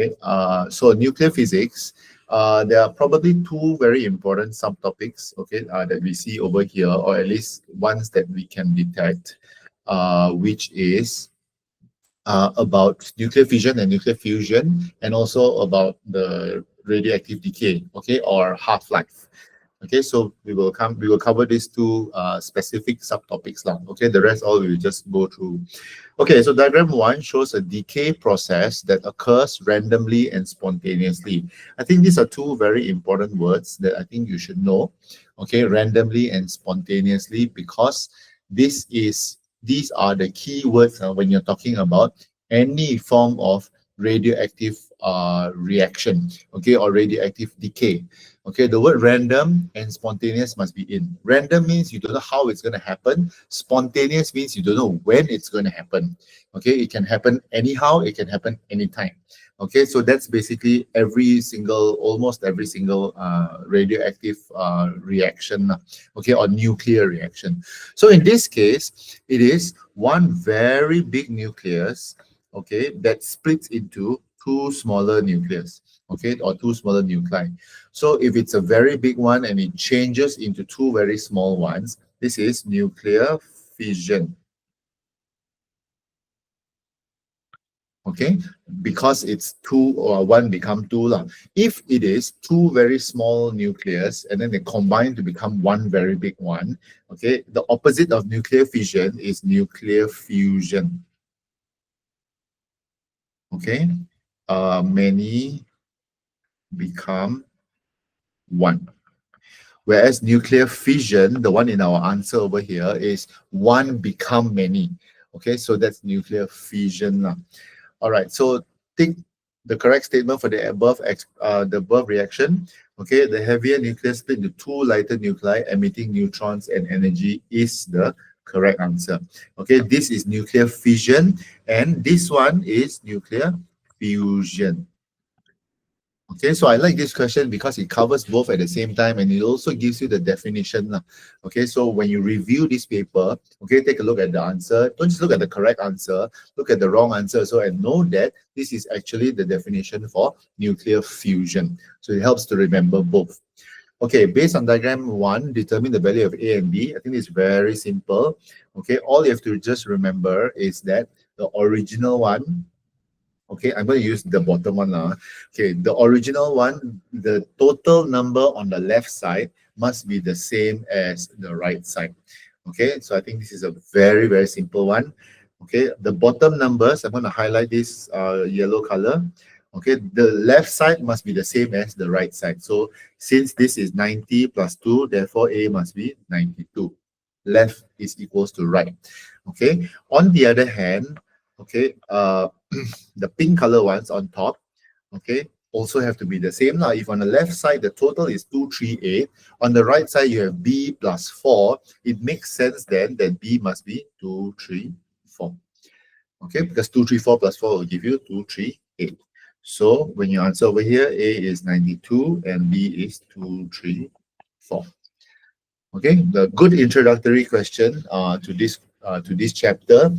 Okay, so nuclear physics, there are probably two very important subtopics, okay, that we see over here, or at least ones that we can detect, which is about nuclear fission and nuclear fusion, and also about the radioactive decay, okay, or half-life. Okay, so we will cover these two specific subtopics now. Okay, the rest all we will just go through. Okay, so diagram 1 shows a decay process that occurs randomly and spontaneously. I think these are two very important words that I think you should know. Okay, randomly and spontaneously, because these are the key words when you're talking about any form of radioactive reaction, okay, or radioactive decay. Okay, the word random and spontaneous must be in. Random means you don't know how it's going to happen. Spontaneous means you don't know when it's going to happen. Okay, it can happen anyhow, it can happen anytime. Okay, so that's basically almost every single radioactive reaction, okay, or nuclear reaction. So in this case, it is one very big nucleus, okay, that splits into two smaller nucleus, okay, or two smaller nuclei. So if it's a very big one and it changes into two very small ones, this is nuclear fission. Okay, because it's two or one become two lah. If it is two very small nucleus and then they combine to become one very big one, okay, the opposite of nuclear fission is nuclear fusion. Okay, many become one. Whereas nuclear fission, the one in our answer over here, is one become many. Okay, so that's nuclear fission lah. All right, so think the correct statement for the above reaction. Okay, the heavier nucleus split into two lighter nuclei emitting neutrons and energy is the correct answer. Okay, this is nuclear fission and this one is nuclear fusion. Okay, so I like this question because it covers both at the same time and it also gives you the definition. Okay, so when you review this paper, okay, take a look at the answer. Don't just look at the correct answer, look at the wrong answer so and know that this is actually the definition for nuclear fusion. So it helps to remember both. Okay, based on diagram 1, determine the value of A and B. I think it's very simple. Okay, all you have to just remember is that the original one, okay, I'm going to use the bottom one now. Okay, the original one, the total number on the left side must be the same as the right side. Okay, so I think this is a very, very simple one. Okay, the bottom numbers, I'm going to highlight this yellow color. Okay, the left side must be the same as the right side. So since this is 90 plus 2, therefore A must be 92. Left is equals to right. Okay, on the other hand, okay, the pink color ones on top, okay, also have to be the same. Now, if on the left side, the total is 238, on the right side, you have B plus 4, it makes sense then that B must be 234. Okay, because 234 plus 4 will give you 238. So when you answer over here, A is 92 and B is 234. Okay, the good introductory question to this chapter.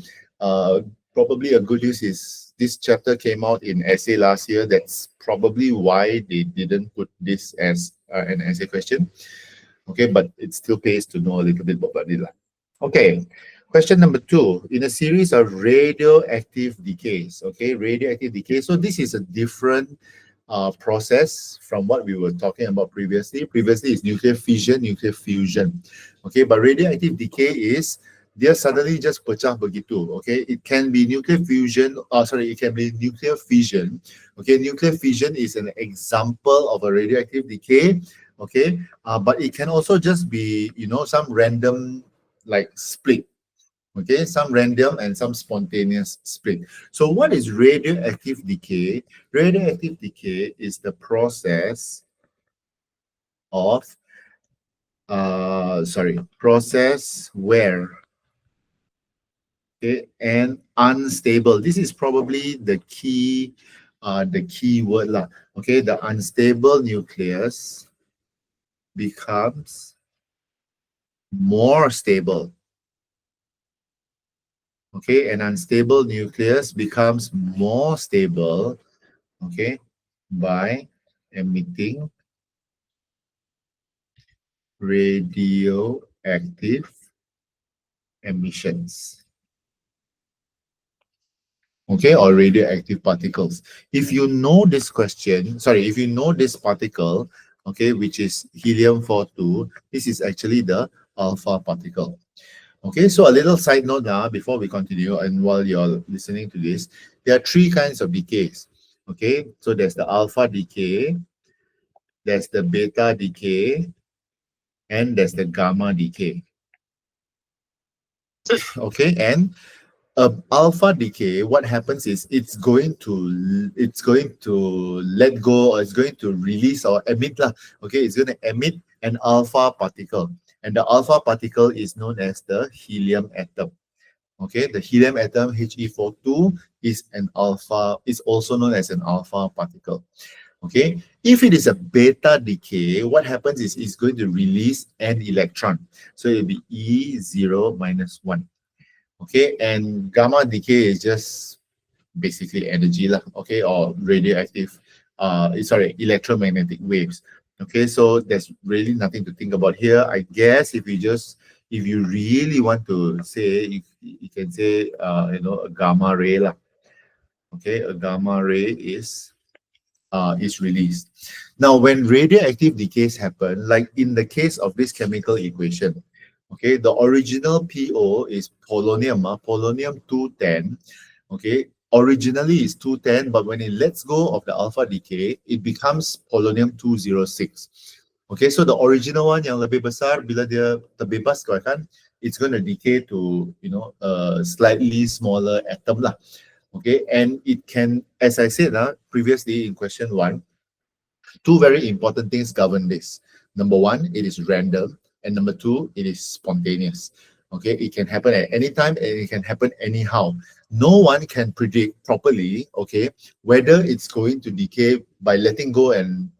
Probably a good news is this chapter came out in essay last year. That's probably why they didn't put this as an essay question. Okay, but it still pays to know a little bit about it. Okay, question number 2. In a series of radioactive decays, okay, radioactive decay. So this is a different process from what we were talking about previously. Previously is nuclear fission, nuclear fusion. Okay, but radioactive decay is dia suddenly just pecah begitu. Okay, it can be nuclear fusion. It can be nuclear fission. Okay, nuclear fission is an example of a radioactive decay. Okay, but it can also just be, you know, some random like split. Okay, some random and some spontaneous split. So what is radioactive decay? Radioactive decay is the process of process where, okay, and unstable. This is probably the key word lah. Okay, the unstable nucleus becomes more stable. Okay, an unstable nucleus becomes more stable. okay, by emitting radioactive emissions, okay, or radioactive particles. If you know this question, sorry, if you know this particle, okay, which is helium-42, this is actually the alpha particle. Okay, so a little side note now before we continue, and while you're listening to this, there are three kinds of decays. Okay, so there's the alpha decay, there's the beta decay, and there's the gamma decay. Okay, and alpha decay, what happens is it's going to let go, or it's going to release or emit lah. Okay, it's going to emit an alpha particle, and the alpha particle is known as the helium atom. Okay, the helium atom He42 is also known as an alpha particle. Okay, if it is a beta decay, what happens is it's going to release an electron, so it'll be E0 minus 1. Okay, and gamma decay is just basically energy lah, okay, or radioactive electromagnetic waves. Okay, so there's really nothing to think about here. I guess if you really want to say, you can say a gamma ray lah. Okay, a gamma ray is released. Now, when radioactive decays happen, like in the case of this chemical equation, okay, the original PO is polonium, polonium 210. Okay, originally is 210, but when it lets go of the alpha decay, it becomes polonium 206. Okay, so the original one yang lebih besar, bila dia terbebas kan, it's going to decay to a slightly smaller atom lah. Okay, and it can, as I said previously in question 1, two very important things govern this. Number one, it is random, and number two, it is spontaneous. Okay, it can happen at any time and it can happen anyhow. No one can predict properly, okay, whether it's going to decay by letting go an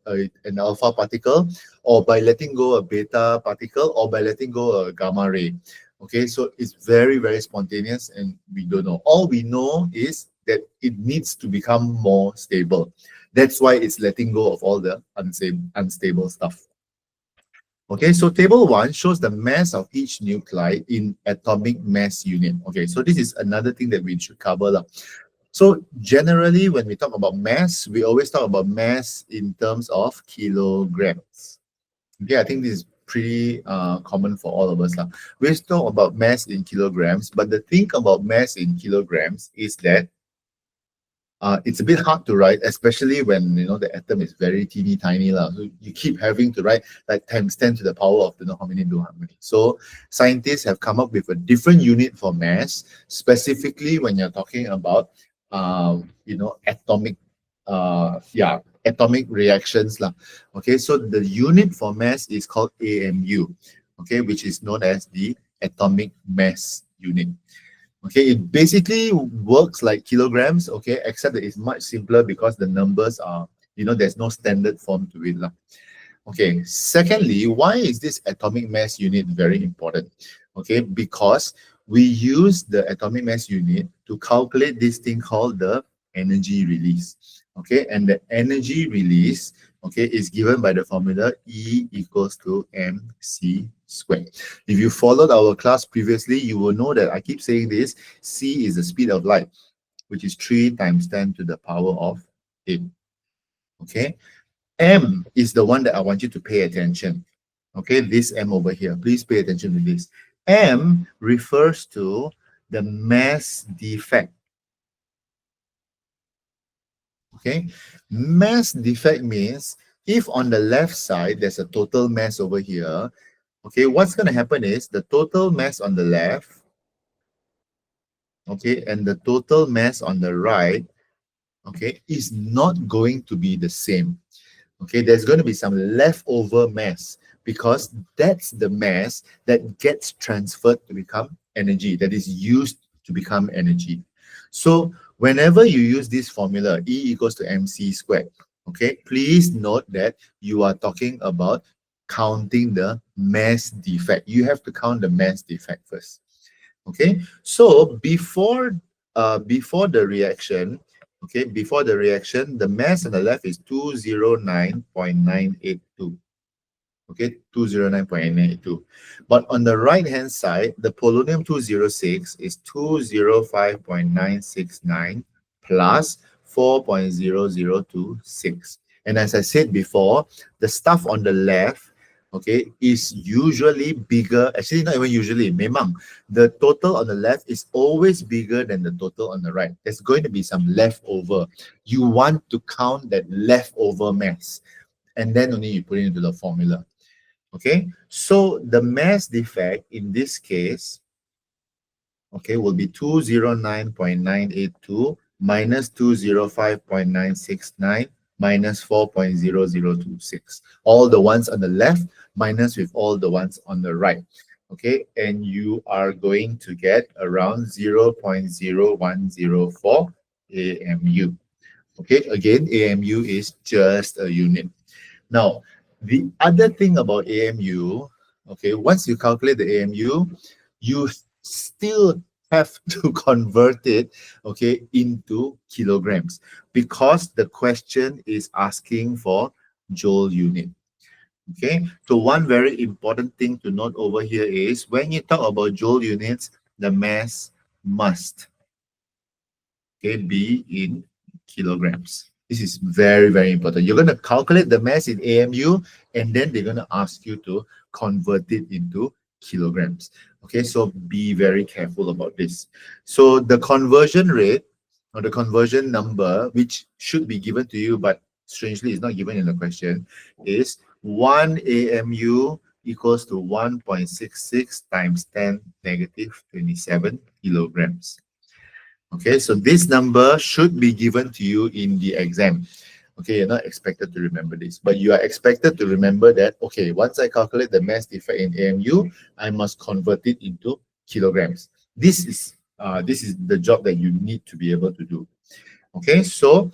alpha particle, or by letting go a beta particle, or by letting go a gamma ray. Okay, so it's very, very spontaneous and we don't know. All we know is that it needs to become more stable. That's why it's letting go of all the unstable stuff. Okay, so table 1 shows the mass of each nuclide in atomic mass unit. Okay, so this is another thing that we should cover. So generally, when we talk about mass, we always talk about mass in terms of kilograms. Okay, I think this is pretty common for all of us. We always talk about mass in kilograms, but the thing about mass in kilograms is that it's a bit hard to write, especially when the atom is very teeny tiny. So you keep having to write like times 10 to the power of how many do how many. So scientists have come up with a different unit for mass, specifically when you're talking about atomic atomic reactions. Okay, so the unit for mass is called AMU, okay, which is known as the atomic mass unit. Okay, it basically works like kilograms, okay, except that it's much simpler because the numbers are, there's no standard form to it. Okay, secondly, why is this atomic mass unit very important? Okay, because we use the atomic mass unit to calculate this thing called the energy release. Okay, and the energy release, okay, is given by the formula E equals to mc squared. If you followed our class previously, you will know that I keep saying this. C is the speed of light, which is 3 times 10 to the power of 8. Okay, M is the one that I want you to pay attention. Okay, this M over here, please pay attention to this. M refers to the mass defect. Okay, mass defect means if on the left side there's a total mass over here, okay, what's going to happen is the total mass on the left, okay, and the total mass on the right, okay, is not going to be the same. Okay, there's going to be some leftover mass because that's the mass that gets transferred to become energy, that is used to become energy. So whenever you use this formula, E equals to mc squared, okay, please note that you are talking about counting the mass defect. You have to count the mass defect first. Okay, so before the reaction, Okay, before the reaction, the mass on the left is 209.982. Okay, 209.982. But on the right hand side, the polonium 206 is 205.969 plus 4.0026. And as I said before, the stuff on the left, okay, is usually bigger. Actually, not even usually. Memang, the total on the left is always bigger than the total on the right. There's going to be some leftover. You want to count that leftover mass, and then only you put it into the formula. Okay, so the mass defect in this case, okay, will be 209.982 minus 205.969 minus 4.0026. All the ones on the left minus with all the ones on the right. Okay, and you are going to get around 0.0104 AMU. Okay, again, AMU is just a unit. Now, the other thing about AMU, okay, once you calculate the AMU, you still have to convert it, okay, into kilograms, because the question is asking for joule unit. Okay, so one very important thing to note over here is when you talk about joule units, the mass must, okay, be in kilograms. This is very, very important. You're going to calculate the mass in AMU, and then they're going to ask you to convert it into kilograms. Okay, so be very careful about this. So the conversion rate or the conversion number, which should be given to you, but strangely is not given in the question, is 1 AMU equals to 1.66 times 10 negative 27 kilograms. Okay, so this number should be given to you in the exam. Okay, you're not expected to remember this, but you are expected to remember that, okay, once I calculate the mass defect in AMU, I must convert it into kilograms. This is the job that you need to be able to do. Okay, so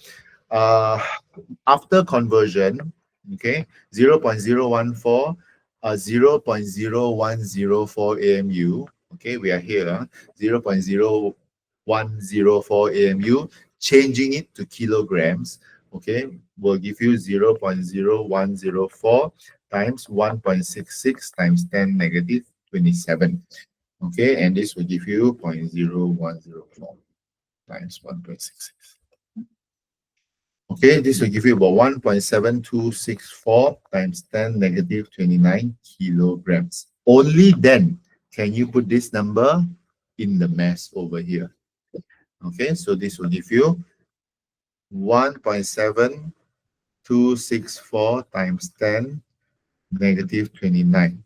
uh, after conversion, okay, 0.014, 0.0104 AMU, okay, we are here, 0.0104 AMU, changing it to kilograms, okay, will give you 0.0104 times 1.66 times 10 negative 27, okay, and this will give you 0.0104 times 1.66. Okay, this will give you about 1.7264 times 10 negative 29 kilograms. Only then can you put this number in the mass over here. Okay, so this will give you 1.7264 times 10 negative 29.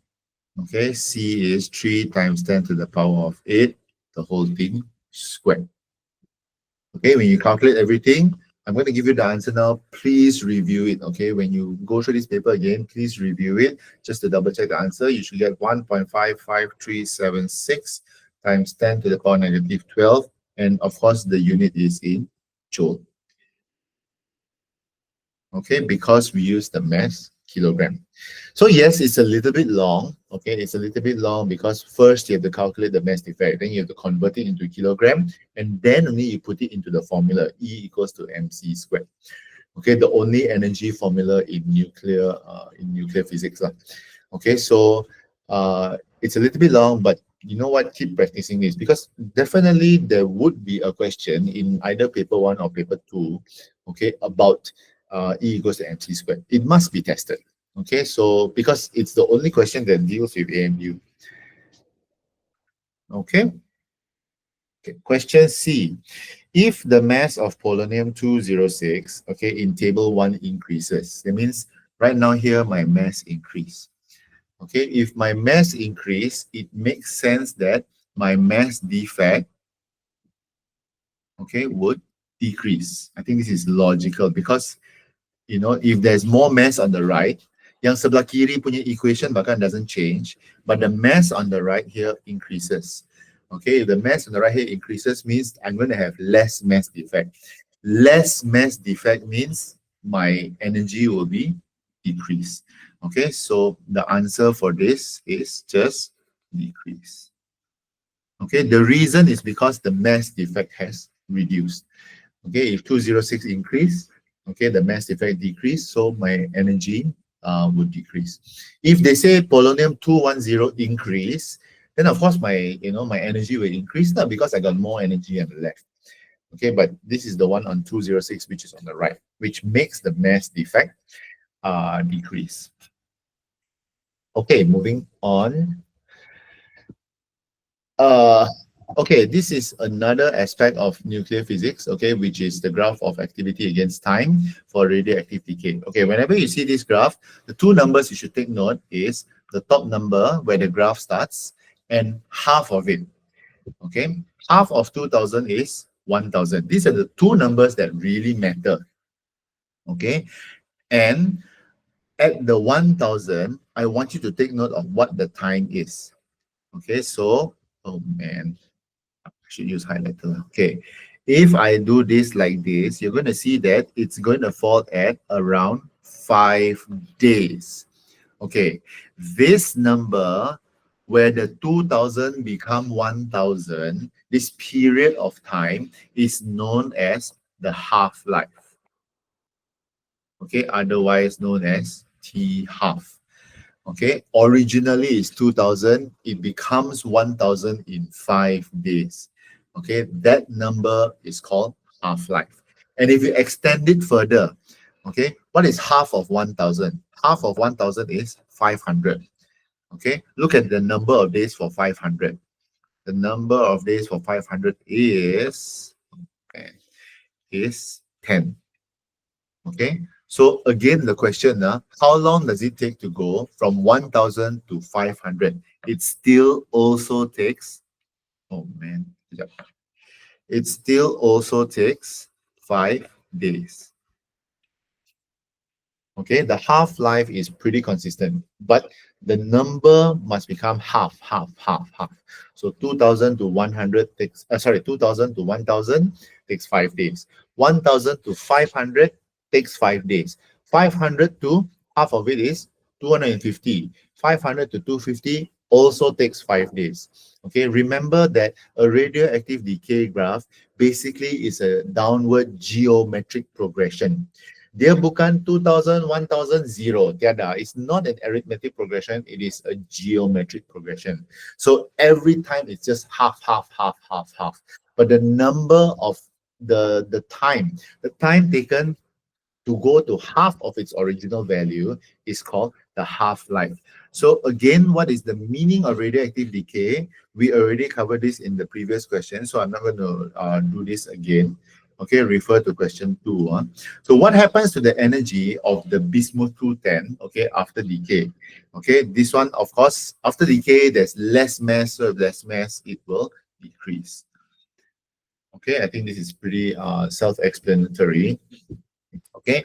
Okay, C is 3 times 10 to the power of 8, the whole thing squared. Okay, when you calculate everything, I'm going to give you the answer now. Please review it. Okay, when you go through this paper again, please review it just to double check the answer. You should get 1.55376 times 10 to the power negative 12. And of course, the unit is in joule. Okay, because we use the mass kilogram. So yes, it's a little bit long. Okay, it's a little bit long because first you have to calculate the mass defect, then you have to convert it into kilogram, and then only you put it into the formula E equals to mc squared. Okay, the only energy formula in nuclear physics. Okay, so it's a little bit long, but you know what? Keep practicing this, because definitely there would be a question in either paper 1 or paper 2, okay, about E equals to mc squared. It must be tested. Okay, so because it's the only question that deals with AMU. Okay. Okay. Question C. If the mass of polonium 206, okay, in table 1 increases, that means right now here my mass increase. Okay, if my mass increase, it makes sense that my mass defect, okay, would decrease. I think this is logical because, you know, if there's more mass on the right, yang sebelah kiri punya equation bahkan doesn't change, but the mass on the right here increases. Okay, if the mass on the right here increases, means I'm going to have less mass defect. Less mass defect means my energy will be decreased. Okay, so the answer for this is just decrease. Okay, the reason is because the mass defect has reduced. Okay, if 206 increase, okay, the mass effect decrease, so my energy would decrease. If they say polonium 210 increase, then of course my my energy will increase now because I got more energy on the left. Okay, but this is the one on 206 which is on the right, which makes the mass defect decrease. Okay, moving on. Uh, okay, this is another aspect of nuclear physics, okay, which is the graph of activity against time for radioactive decay. Okay, whenever you see this graph, the two numbers you should take note is the top number where the graph starts and half of it, okay? Half of 2000 is 1000. These are the two numbers that really matter, okay? And at the 1000, I want you to take note of what the time is, okay? So, oh man, should use highlighter. Okay. If I do this like this, you're going to see that it's going to fall at around 5 days. Okay. This number where the 2000 become 1000, this period of time is known as the half-life. Okay. Otherwise known as T half. Okay, originally it's 2000, it becomes 1000 in 5 days. Okay, that number is called half-life. And if you extend it further, okay, what is half of 1000? Half of 1000 is 500. Okay, look at the number of days for 500. The number of days for 500 is 10. Okay, so again, the question, how long does it take to go from 1000 to 500? It still also takes, oh man, yep. It still also takes 5 days. Okay, the half-life is pretty consistent, but the number must become half, half, half, half. So 2000 to 100 takes, 2000 to 1000 takes 5 days. 1000 to 500 takes 5 days. 500 to half of it is 250. 500 to 250 also takes 5 days. Okay, remember that a radioactive decay graph basically is a downward geometric progression. Dia bukan 2000, 1000, 0. Tiada. It's not an arithmetic progression. It is a geometric progression. So every time it's just half, half, half, half, half. But the number of the time taken to go to half of its original value is called the half-life. So again, what is the meaning of radioactive decay? We already covered this in the previous question, so I'm not going to do this again. Okay, refer to question 2. So what happens to the energy of the bismuth-210, okay, after decay? Okay, this one, of course, after decay, there's less mass, so less mass, it will decrease. Okay, I think this is pretty self-explanatory. Okay,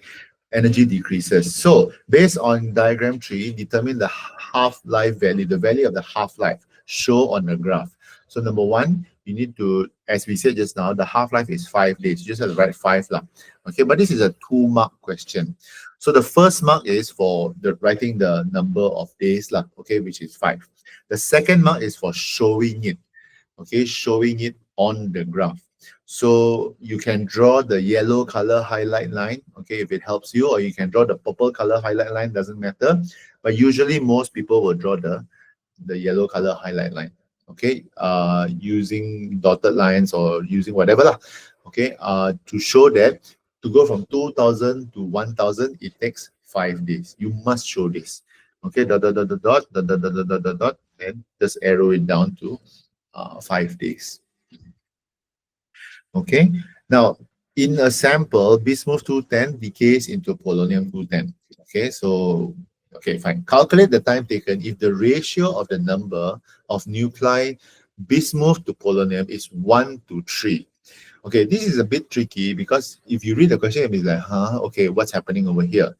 energy decreases. So based on diagram 3, determine the half-life value, the value of the half-life show on the graph. So number 1, you need to, as we said just now, the half-life is 5 days. You just have to write 5 lah. Okay, but this is a 2-mark question. So the first mark is for the writing the number of days lah, okay, which is 5. The second mark is for showing it, okay, showing it on the graph. So you can draw the yellow color highlight line, okay, if it helps you, or you can draw the purple color highlight line, doesn't matter. But usually most people will draw the yellow color highlight line, okay, using dotted lines or using whatever lah, okay, to show that to go from 2000 to 1000, it takes 5 days. You must show this, okay, dot, dot, dot, dot, dot, dot, dot, dot, dot, dot, dot, and just arrow it down to 5 days. Okay, now in a sample, bismuth-210 decays into polonium-210. Okay, so, okay, fine. Calculate the time taken if the ratio of the number of nuclei bismuth to polonium is 1 to 3. Okay, this is a bit tricky because if you read the question, it's like, okay, what's happening over here?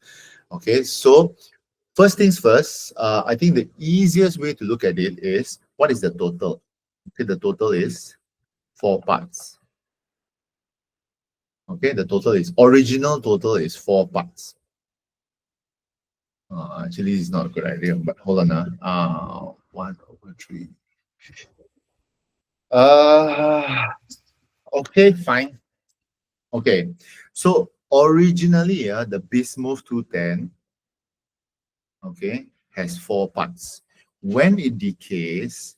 Okay, so first things first, I think the easiest way to look at it is, what is the total? Okay, the total is 4 parts. Okay, the total is, original total is 4 parts. Actually, it's not a good idea, but hold on. 1 over 3. Okay, fine. Okay, so originally, the bismuth 210, okay, has 4 parts. When it decays,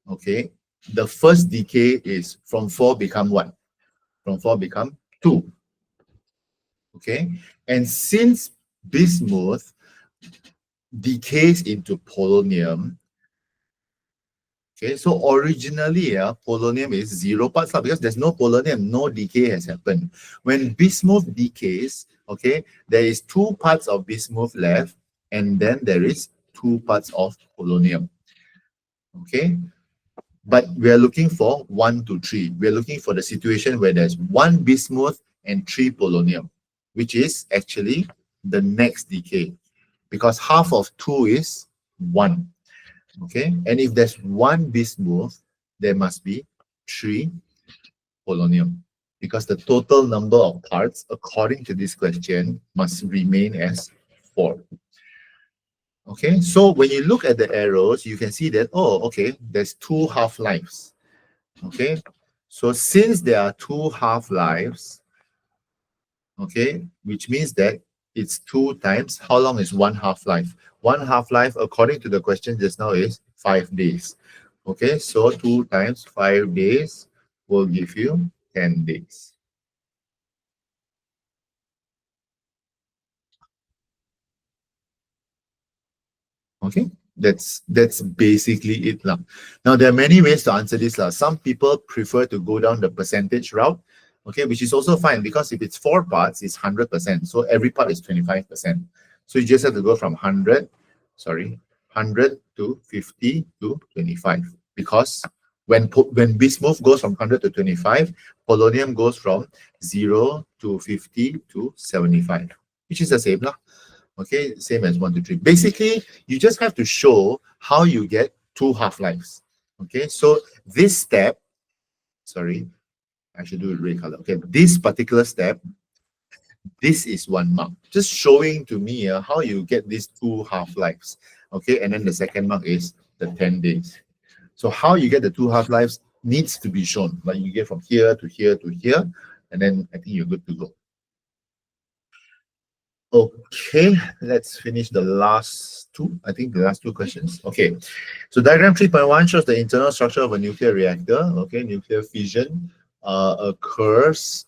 okay, the first decay is from 4 become what? From 4 become 2, okay? And since bismuth decays into polonium, okay, so originally, polonium is 0 parts because there's no polonium, no decay has happened. When bismuth decays, okay, there is 2 parts of bismuth left, and then there is 2 parts of polonium, okay? But we are looking for 1 to 3. We are looking for the situation where there's 1 bismuth and 3 polonium, which is actually the next decay, because half of 2 is 1. Okay, and if there's 1 bismuth, there must be 3 polonium, because the total number of parts according to this question must remain as 4. Okay, so when you look at the arrows, you can see that, oh, okay, there's 2 half-lives. Okay, so since there are 2 half-lives, okay, which means that it's 2 times, how long is 1 half-life? 1 half-life, according to the question just now, is 5 days. Okay, so 2 times 5 days will give you 10 days. Okay, that's basically it lah. Now there are many ways to answer this lah. Some people prefer to go down the percentage route, okay, which is also fine, because if it's 4 parts, it's 100%. So every part is 25%. So you just have to go from 100 to 50 to 25, because when bismuth goes from 100 to 25, polonium goes from 0 to 50 to 75, which is the same lah. Okay, same as 1 to 3. Basically, you just have to show how you get 2 half-lives. Okay, so this step, sorry, I should do it red color. Okay, this particular step, this is 1 mark. Just showing to me how you get these 2 half-lives. Okay, and then the second mark is the 10 days. So how you get the 2 half-lives needs to be shown. Like you get from here to here to here, and then I think you're good to go. Okay, let's finish the last 2. I think the last 2 questions. Okay, so diagram 3.1 shows the internal structure of a nuclear reactor. Okay, nuclear fission occurs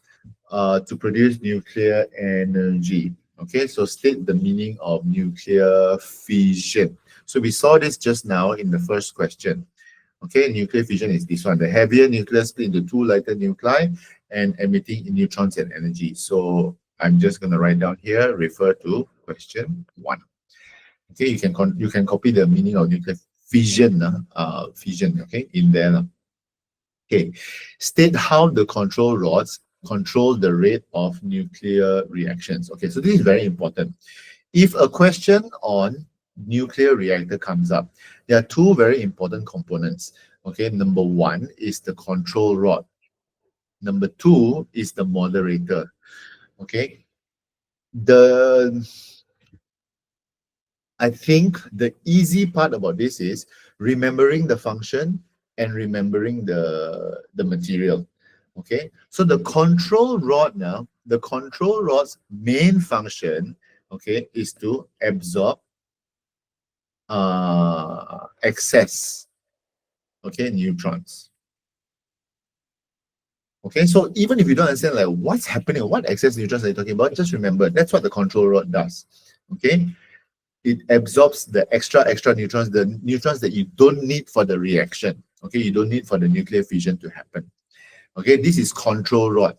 to produce nuclear energy. Okay, so state the meaning of nuclear fission. So we saw this just now in the first question. Okay, nuclear fission is this one. The heavier nucleus split into 2 lighter nuclei and emitting neutrons and energy. So I'm just going to write down here, refer to question 1. Okay, you can copy the meaning of nuclear fission, fission, okay, in there. Okay, state how the control rods control the rate of nuclear reactions. Okay, so this is very important. If a question on nuclear reactor comes up, there are 2 very important components. Okay, number 1 is the control rod. Number 2 is the moderator. Okay, I think the easy part about this is remembering the function and remembering the material. Okay, so the control rod now, the control rod's main function, okay, is to absorb excess, okay, neutrons. Okay, so even if you don't understand like what's happening, what excess neutrons are you talking about, just remember that's what the control rod does. Okay, it absorbs the extra neutrons, the neutrons that you don't need for the reaction. Okay, you don't need for the nuclear fission to happen. Okay, this is control rod.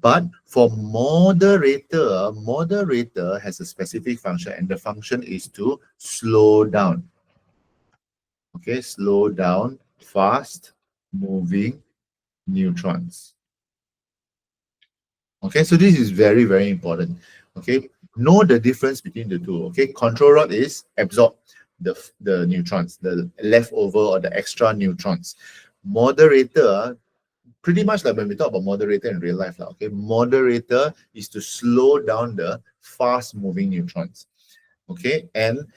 But for moderator, moderator has a specific function, and the function is to slow down. Okay, slow down fast moving neutrons. Okay, so this is very, very important. Okay, know the difference between the 2. Okay, control rod is absorb the neutrons, the leftover or the extra neutrons. Moderator, pretty much like when we talk about moderator in real life, okay, moderator is to slow down the fast moving neutrons. Okay, and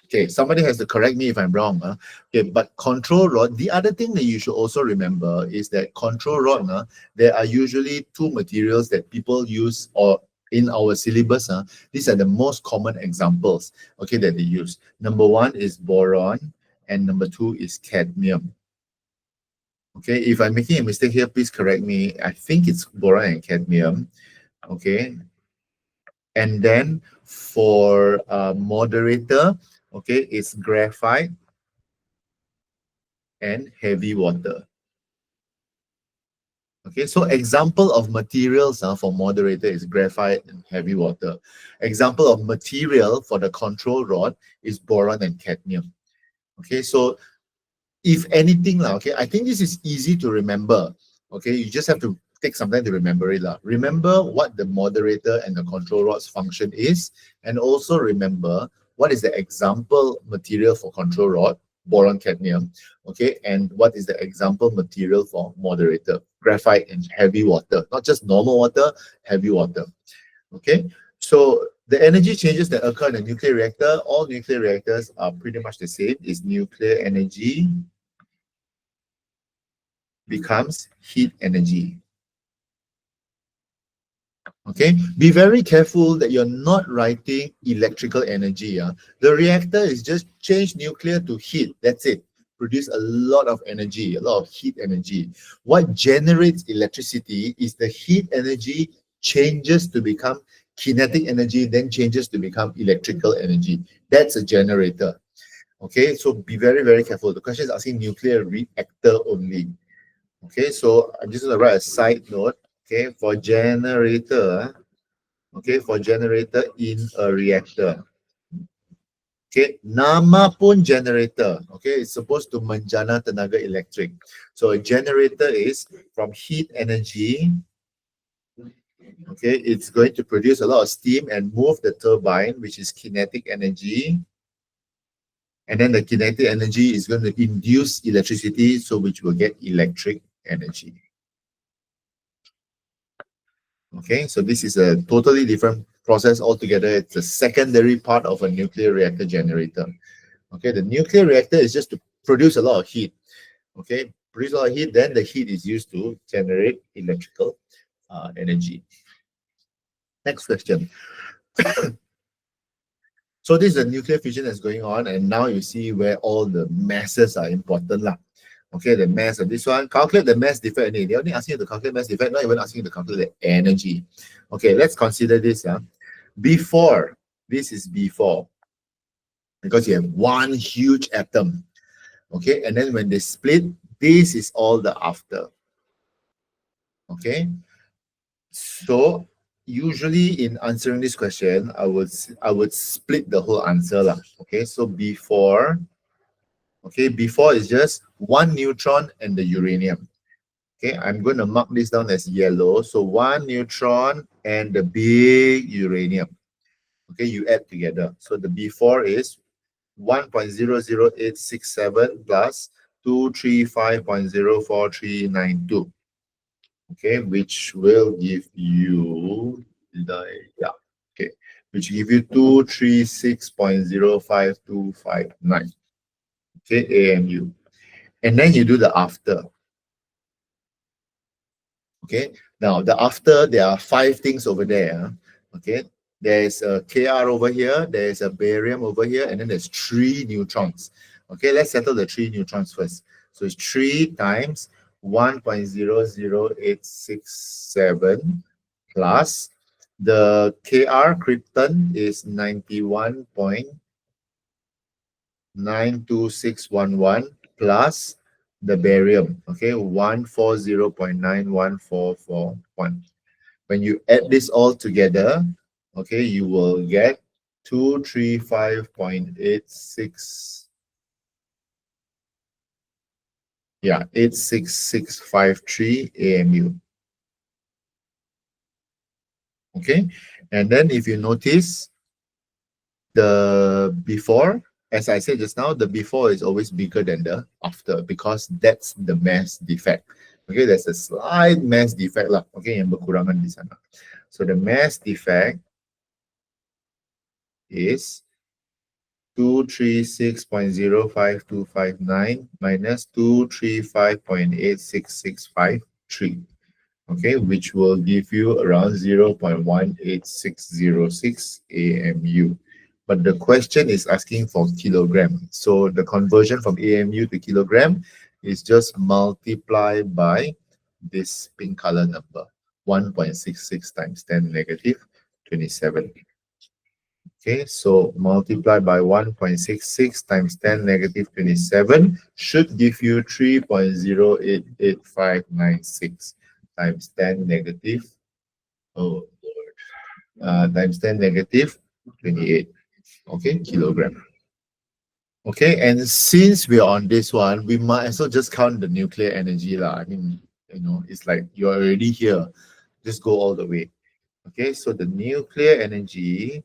Okay, somebody has to correct me if I'm wrong. Okay, but control rod, the other thing that you should also remember is that control rod, there are usually two materials that people use or in our syllabus. These are the most common examples, okay, that they use. Number one is boron and number two is cadmium. Okay, if I'm making a mistake here, please correct me. I think it's boron and cadmium. Okay, and then for moderator, okay, it's graphite and heavy water. Okay, so example of materials for moderator is graphite and heavy water. Example of material for the control rod is boron and cadmium. Okay, so if anything, okay, I think this is easy to remember. Okay, you just have to take some time to remember it. Remember what the moderator and the control rod's function is, and also remember what is the example material for control rod, boron cadmium, okay, and what is the example material for moderator, graphite and heavy water, not just normal water, heavy water. Okay, so the energy changes that occur in a nuclear reactor, all nuclear reactors are pretty much the same, is nuclear energy becomes heat energy. Okay, be very careful that you're not writing electrical energy. The reactor is just change nuclear to heat. That's it. Produce a lot of energy, a lot of heat energy. What generates electricity is the heat energy changes to become kinetic energy, then changes to become electrical energy. That's a generator. Okay, so be very, very careful. The question is asking nuclear reactor only. Okay, so I'm just going to write a side note. Okay, for generator. Okay, for generator in a reactor. Okay, nama pun generator. Okay, it's supposed to menjana tenaga elektrik. So a generator is from heat energy. Okay, it's going to produce a lot of steam and move the turbine, which is kinetic energy. And then the kinetic energy is going to induce electricity, so which will get electric energy. Okay, so this is a totally different process altogether. It's a secondary part of a nuclear reactor generator. Okay, the nuclear reactor is just to produce a lot of heat. Okay, produce a lot of heat, then the heat is used to generate electrical energy. Next question. So this is a nuclear fission that's going on, and now you see where all the masses are important. Okay, the mass of this one, calculate the mass defect. They're only asking you to calculate mass defect, not even asking you to calculate the energy. Okay, let's consider this. Before, this is before, because you have one huge atom. Okay, and then when they split, this is all the after. Okay, so usually in answering this question, I would split the whole answer. Okay, so before, okay, before is just one neutron and the uranium. Okay, I'm going to mark this down as yellow. So one neutron and the big uranium. Okay, you add together. So the before is 1.000867 plus 235.04392. Okay, which will give you okay, which give you 236.05259. Okay, AMU. And then you do the after. Okay, now the after, there are 5 things over there. Okay, there's a Kr over here, there's a barium over here, and then there's 3 neutrons. Okay, let's settle the 3 neutrons first. So it's 3 times 1.00867 plus the Kr krypton is 91.92611 plus the barium, okay, 140.91441. When you add this all together, okay, you will get 235.86, yeah, 86653 AMU. Okay, and then if you notice the before, as I said just now, the before is always bigger than the after because that's the mass defect. Okay, there's a slight mass defect lah. Okay, yang berkurangan di sana. So the mass defect is 236.0525 minus 235.86653. Okay, which will give you around 0.18606 AMU. But the question is asking for kilogram. So the conversion from AMU to kilogram is just multiply by this pink color number, 1.66 times 10 negative 27. Okay, so multiply by 1.66 times 10 negative 27 should give you 3.088596 times 10 negative, oh Lord, times 10 negative 28. Okay, kilogram. Okay, and since we're on this one, we might as well just count the nuclear energy lah. I mean, it's like you're already here. Just go all the way. Okay, so the nuclear energy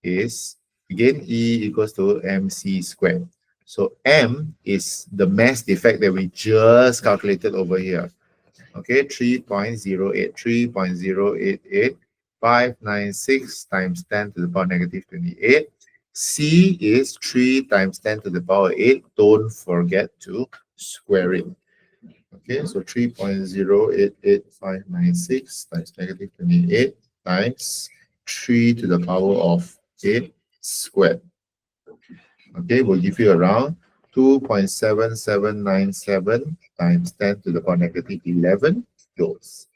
is, again, E equals to mc squared. So M is the mass defect that we just calculated over here. Okay, 3.088596 times 10 to the power negative 28. C is 3 times 10 to the power 8. Don't forget to square it. Okay, so 3.088596 times negative 28 times 3 to the power of 8 squared. Okay, we'll give you around 2.7797 times 10 to the power negative 11 joules.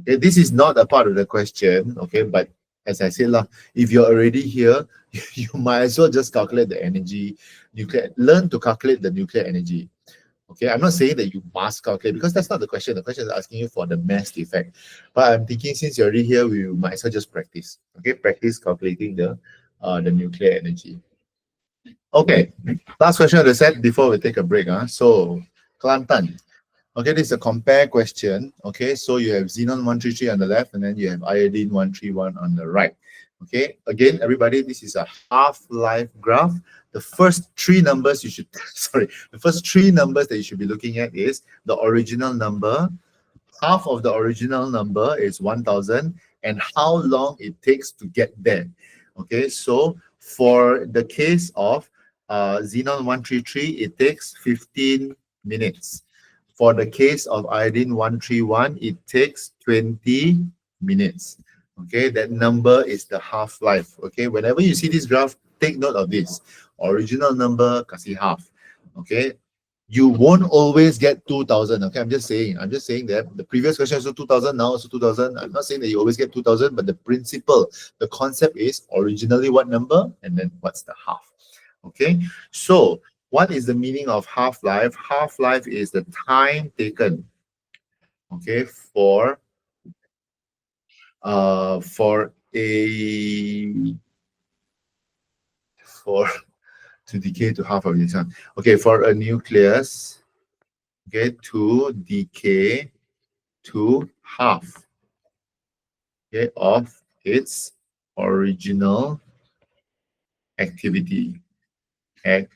Okay, this is not a part of the question, okay, but as I said, if you're already here, you might as well just calculate the energy, learn to calculate the nuclear energy. Okay, I'm not saying that you must calculate because that's not the question. The question is asking you for the mass defect. But I'm thinking since you're already here, we might as well just practice. Okay, practice calculating the nuclear energy. Okay, last question of the set before we take a break. So, Kelantan. Okay, this is a compare question. Okay, so you have xenon 133 on the left and then you have iodine 131 on the right. Okay, again, everybody, this is a half-life graph. The first three numbers you should, the first three numbers that you should be looking at is the original number. Half of the original number is 1000 and how long it takes to get there. Okay, so for the case of xenon 133, it takes 15 minutes. For the case of iodine 131, it takes 20 minutes. Okay, that number is the half-life. Okay, whenever you see this graph, take note of this. Original number, kasi half. Okay, you won't always get 2000. Okay, I'm just saying that the previous question was 2000, now also 2000. I'm not saying that you always get 2000, but the principle, the concept is originally what number and then what's the half. Okay, so what is the meaning of half-life? Half-life is the time taken, okay, for to decay to half of its time. Okay, for a nucleus, okay, to decay to half, okay, of its original activity. Oh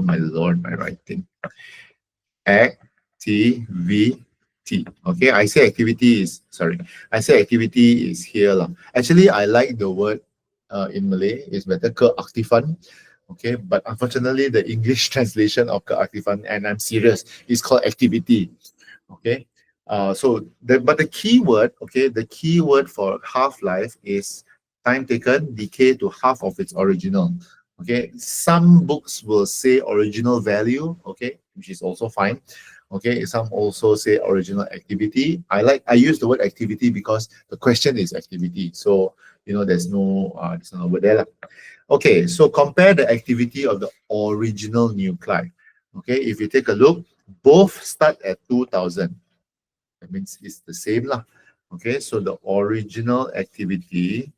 my lord, my writing. Activity. Okay, I say activity is here. Actually, I like the word in Malay. It's better keaktifan. Okay, but unfortunately, the English translation of keaktifan, and I'm serious, is called activity. Okay, but the key word, okay, the key word for half-life is time taken, decay to half of its original. Okay, some books will say original value, okay, which is also fine. Okay, some also say original activity. I use the word activity because the question is activity. So, there's no word there. Okay, so compare the activity of the original nuclei. Okay, if you take a look, both start at 2000. That means it's the same lah. Okay, so the original activity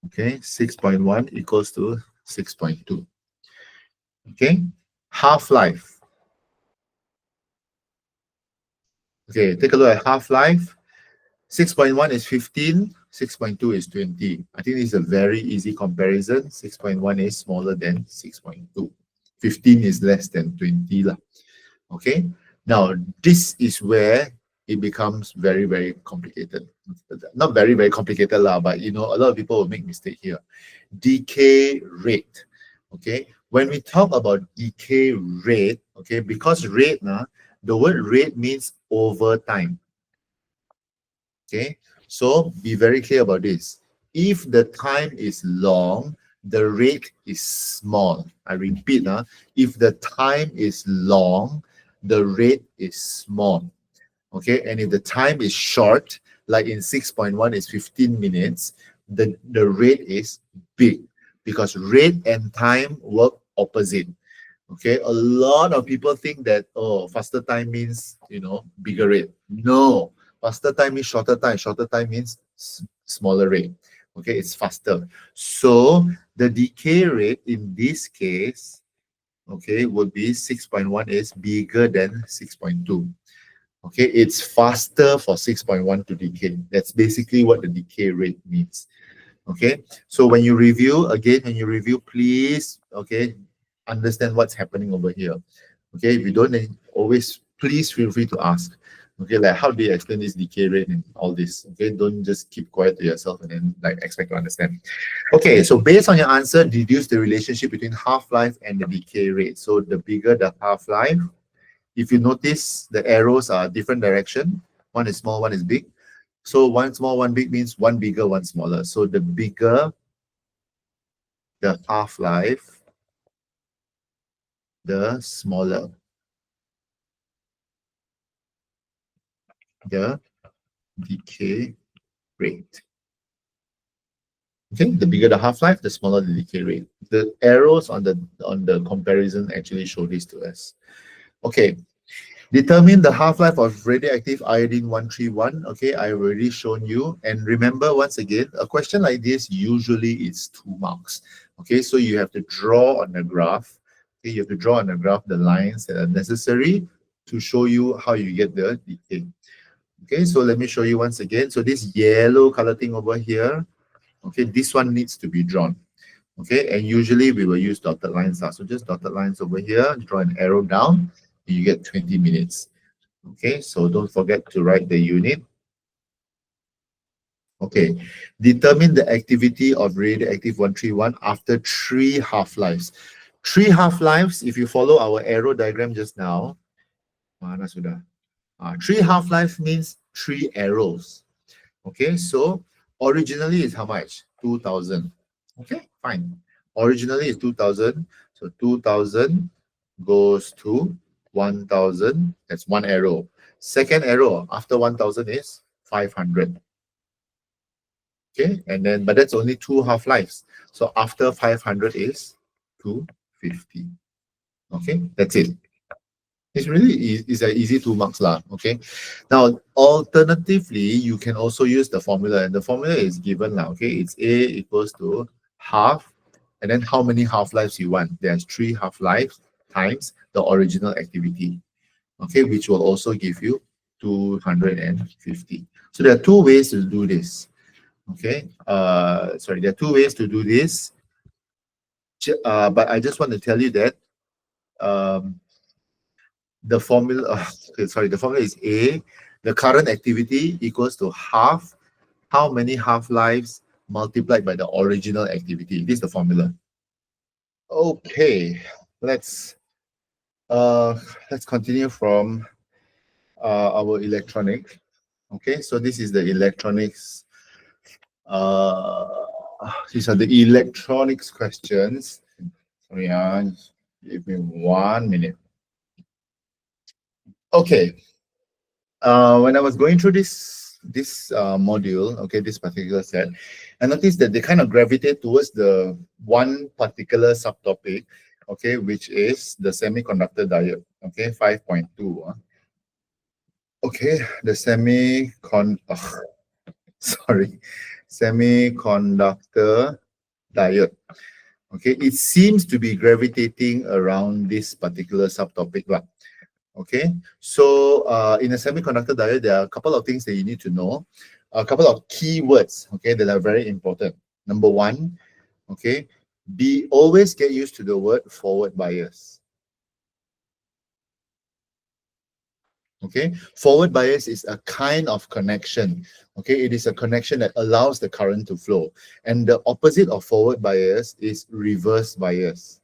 okay, 6.1 equals to 6.2. Okay, half-life. Okay, take a look at half-life. 6.1 is 15, 6.2 is 20. I think this is a very easy comparison. 6.1 is smaller than 6.2. 15 is less than 20 lah. Okay, now this is where it becomes very, very complicated. Not very, very complicated, lah, but you know, a lot of people will make mistake here. Decay rate. Okay. When we talk about decay rate, okay, because rate, the word rate means over time. Okay. So be very clear about this. If the time is long, the rate is small. I repeat, if the time is long, the rate is small. Okay, and if the time is short, like in 6.1 is 15 minutes, the rate is big, because rate and time work opposite. Okay, a lot of people think that, oh, faster time means, you know, bigger rate. No, faster time means shorter time means smaller rate. Okay, it's faster. So the decay rate in this case, okay, would be 6.1 is bigger than 6.2. Okay, it's faster for 6.1 to decay. That's basically what the decay rate means. Okay, so when you review, again, please, okay, understand what's happening over here. Okay, if you don't, then always please feel free to ask. Okay, like how do you explain this decay rate and all this? Okay, don't just keep quiet to yourself and then like expect to understand. Okay, so based on your answer, deduce the relationship between half-life and the decay rate. So the bigger the half-life, if you notice, the arrows are different direction. One is small, one is big. So one small, one big means one bigger, one smaller. So the bigger the half-life, the smaller the decay rate. Okay, the bigger the half-life, the smaller the decay rate. The arrows on the comparison actually show this to us. Okay, determine the half-life of radioactive iodine 131. Okay, I've already shown you. And remember, once again, a question like this usually is 2 marks. Okay, so you have to draw on the graph. Okay, you have to draw on the graph the lines that are necessary to show you how you get the decay. Okay, so let me show you once again. So this yellow color thing over here, okay, this one needs to be drawn. Okay, and usually we will use dotted lines. So just dotted lines over here, draw an arrow down, you get 20 minutes. Okay, so don't forget to write the unit. Okay, determine the activity of radioactive 131 after 3 half-lives. 3 half-lives, if you follow our arrow diagram just now, mana sudah? 3 half-lives means 3 arrows. Okay, so originally is how much? 2000. Okay, fine. Originally is 2000. So 2000 goes to 1000. That's 1 arrow. Second arrow after 1000 is 500. Okay, and then, but that's only 2 half-lives. So after 500 is 250. Okay, that's it. It's really it's an easy 2 marks lah. Okay. Now, alternatively, you can also use the formula, and the formula is given now. Okay, it's A equals to half, and then how many half-lives you want. There's 3 half-lives times the original activity. Okay, which will also give you 250. So there are 2 ways to do this. Okay, sorry, there are 2 ways to do this. But I just want to tell you that the formula, the formula is A, the current activity equals to half, how many half-lives multiplied by the original activity. This is the formula. Okay, let's continue from our electronic. Okay, so this is the electronics. These are the electronics questions. Sorry, give me 1 minute. Okay. When I was going through this module, okay, this particular set, I noticed that they kind of gravitate towards the one particular subtopic, okay, which is the semiconductor diode, okay, 5.2. Okay, the semiconductor diode. Okay, it seems to be gravitating around this particular subtopic. Okay, so in a semiconductor diode, there are a couple of things that you need to know, a couple of keywords, okay, that are very important. Number 1, okay, always get used to the word forward bias. Okay, forward bias is a kind of connection. Okay, it is a connection that allows the current to flow. And the opposite of forward bias is reverse bias.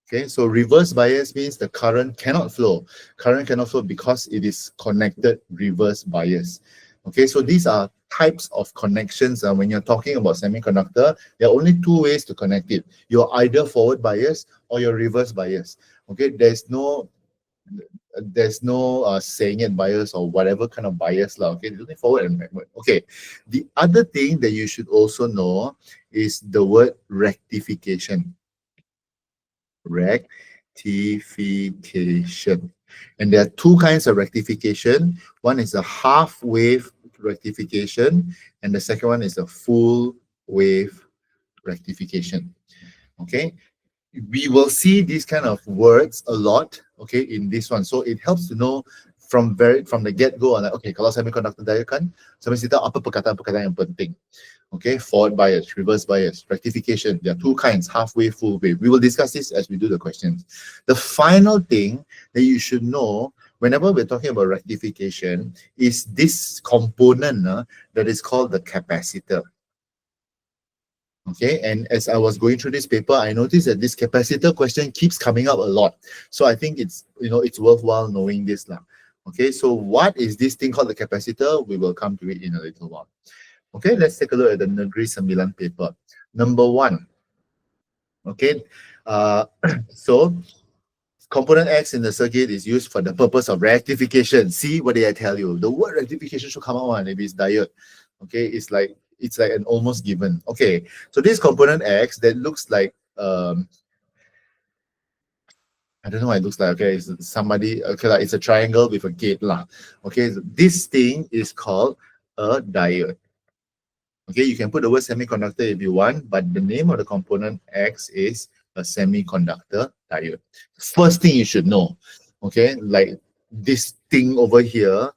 Okay, so reverse bias means the current cannot flow. Current cannot flow because it is connected reverse bias. Okay, so these are types of connections. When you're talking about semiconductor, there are only two ways to connect it. You're either forward bias or you're reverse bias. Okay, there's no saying it bias or whatever kind of bias lah. Okay, there's only forward and backward. Okay, the other thing that you should also know is the word rectification. Rectification. And there are two kinds of rectification. One is a half wave rectification, and the second one is a full wave rectification. Okay, we will see these kind of words a lot, okay, in this one. So it helps to know from the get-go, like, okay, kalau semiconductor daya kan, sampai kita apa perkataan-perkataan yang penting. Okay, forward bias, reverse bias, rectification. There are two kinds, halfway, full wave. We will discuss this as we do the questions. The final thing that you should know whenever we're talking about rectification is this component that is called the capacitor. Okay, and as I was going through this paper, I noticed that this capacitor question keeps coming up a lot. So I think it's worthwhile knowing this now. Okay, so what is this thing called the capacitor? We will come to it in a little while. Okay, let's take a look at the Negeri Sembilan paper. Number 1. Okay, so component X in the circuit is used for the purpose of rectification. See, what did I tell you? The word rectification should come out one if it's diode. Okay, it's like an almost given. Okay, so this component X that looks like I don't know what it looks like. Okay, it's somebody. Okay, like it's a triangle with a gate lah. Okay, so this thing is called a diode. Okay, you can put the word semiconductor if you want, but the name of the component X is a semiconductor diode. First thing you should know, okay, like this thing over here,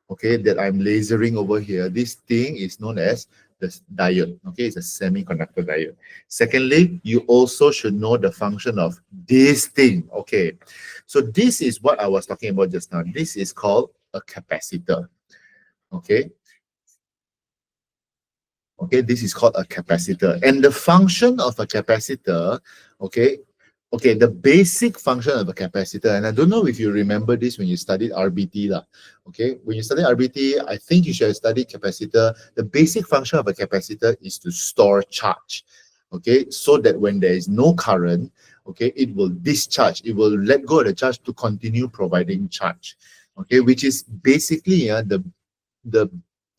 okay, that I'm lasering over here, this thing is known as the diode. Okay, it's a semiconductor diode. Secondly, you also should know the function of this thing. Okay, so this is what I was talking about just now. This is called a capacitor. Okay, okay, this is called a capacitor. And the function of a capacitor, okay, the basic function of a capacitor, and I don't know if you remember this when you studied RBT lah. Okay, when you studied RBT, I think you should have studied capacitor. The basic function of a capacitor is to store charge. Okay, so that when there is no current, okay, it will discharge. It will let go of the charge to continue providing charge. Okay, which is basically the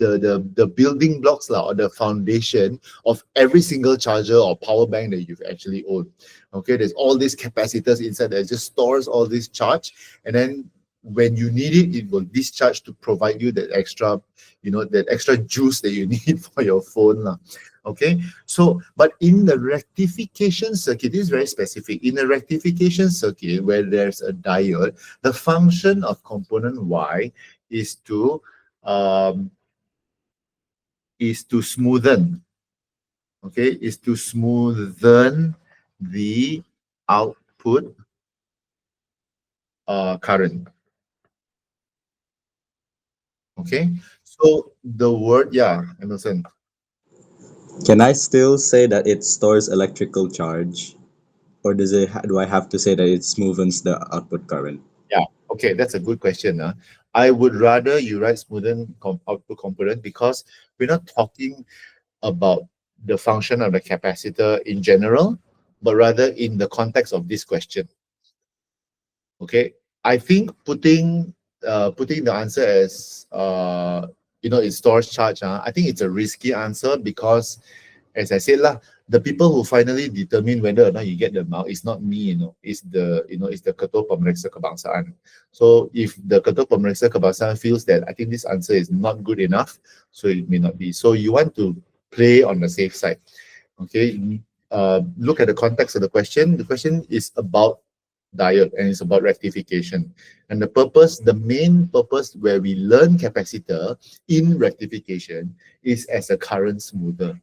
the building blocks or the foundation of every single charger or power bank that you've actually owned. Okay, there's all these capacitors inside that just stores all this charge, and then when you need it, it will discharge to provide you that extra, that extra juice that you need for your phone. Okay, so but in the rectification circuit, this is very specific. In the rectification circuit where there's a diode, the function of component Y is to smoothen, okay, is to smoothen the output current. Okay, so the word, yeah, Emerson. Can I still say that it stores electrical charge, or do I have to say that it smoothens the output current? Yeah, okay, that's a good question. I would rather you write smoothen output component because we're not talking about the function of the capacitor in general, but rather in the context of this question. Okay, I think putting the answer as it stores charge. I think it's a risky answer because, as I said lah, the people who finally determine whether or not you get the mark is not me. It's the Ketua Pemeriksa Kebangsaan. So if the Ketua Pemeriksa Kebangsaan feels that I think this answer is not good enough, so it may not be. So you want to play on the safe side. Okay, look at the context of the question. The question is about diode and it's about rectification. And the main purpose where we learn capacitor in rectification is as a current smoother.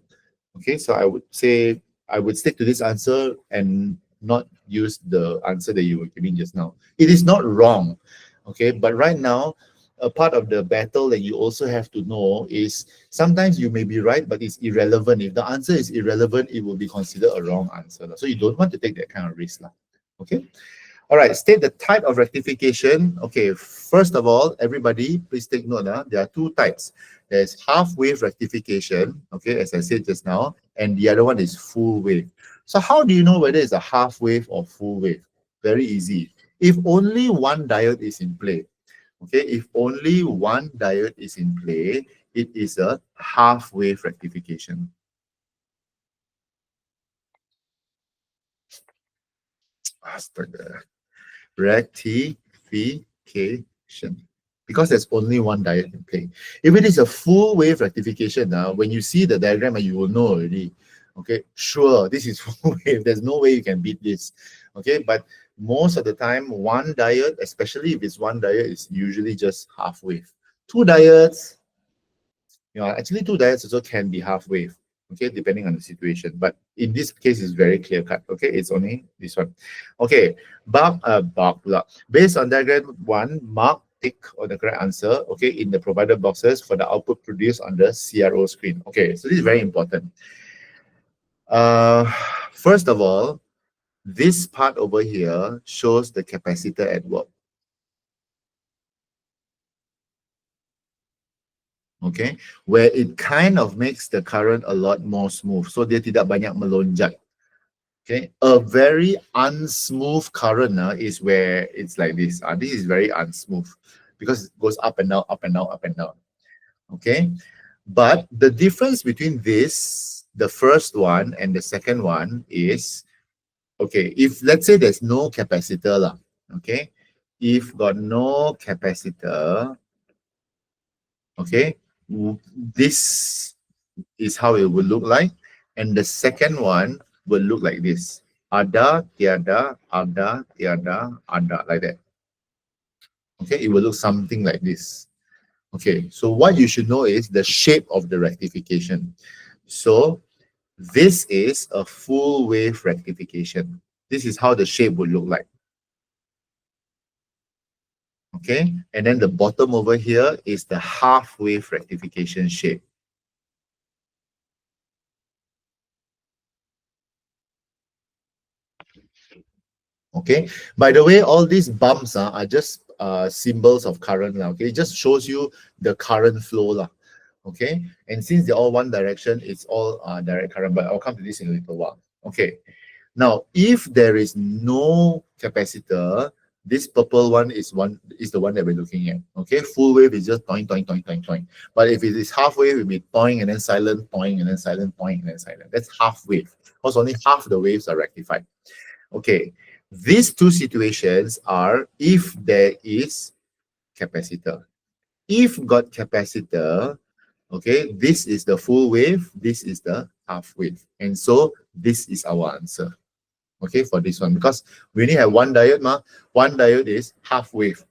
Okay, so I would say I would stick to this answer and not use the answer that you were giving just now. It is not wrong. Okay, but right now, a part of the battle that you also have to know is sometimes you may be right, but it's irrelevant. If the answer is irrelevant, it will be considered a wrong answer lah. So you don't want to take that kind of risk lah. Okay. All right, state the type of rectification. Okay, first of all, everybody, please take note. There are two types. There's half wave rectification, okay, as I said just now, and the other one is full wave. So how do you know whether it's a half wave or full wave? Very easy. If only one diode is in play, okay, if only one diode is in play, it is a half wave rectification. Astaga. Rectification. Because there's only one diode in play. If it is a full wave rectification, when you see the diagram, you will know already. Okay, sure, this is full wave. There's no way you can beat this. Okay, but most of the time, one diode, especially if it's one diode, is usually just half wave. Two diodes, actually two diodes also can be half wave. Okay, depending on the situation. But in this case, it's very clear cut. Okay, it's only this one. Okay, based on diagram 1, mark tick on the correct answer, okay, in the provided boxes for the output produced on the CRO screen. Okay, so this is very important. First of all, this part over here shows the capacitor at work. Okay, where it kind of makes the current a lot more smooth. So dia tidak banyak melonjak. Okay, a very unsmooth current is where it's like this. This is very unsmooth because it goes up and down, up and down, up and down. Okay, but the difference between this, the first one and the second one is, okay, if let's say there's no capacitor lah, okay, if got no capacitor, okay, this is how it will look like, and the second one will look like this. Ada, tiada, ada, tiada, ada, like that. Okay, it will look something like this. Okay, so what you should know is the shape of the rectification. So this is a full wave rectification. This is how the shape would look like. Okay, and then the bottom over here is the half wave rectification shape. Okay, by the way, all these bumps are just symbols of current. Okay, it just shows you the current flow. Okay, and since they're all one direction, it's all direct current, but I'll come to this in a little while. Okay, now if there is no capacitor, this purple one is the one that we're looking at. Okay, full wave is just toing, toing, toing, toing, toing. But if it is half wave, it will be toing and then silent, toing and then silent, toing and then silent. That's half wave, because only half the waves are rectified. Okay, these two situations are if there is capacitor. If got capacitor, okay, this is the full wave, this is the half wave. And so this is our answer. Okay, for this one, because we only have one diode, one diode is half wave.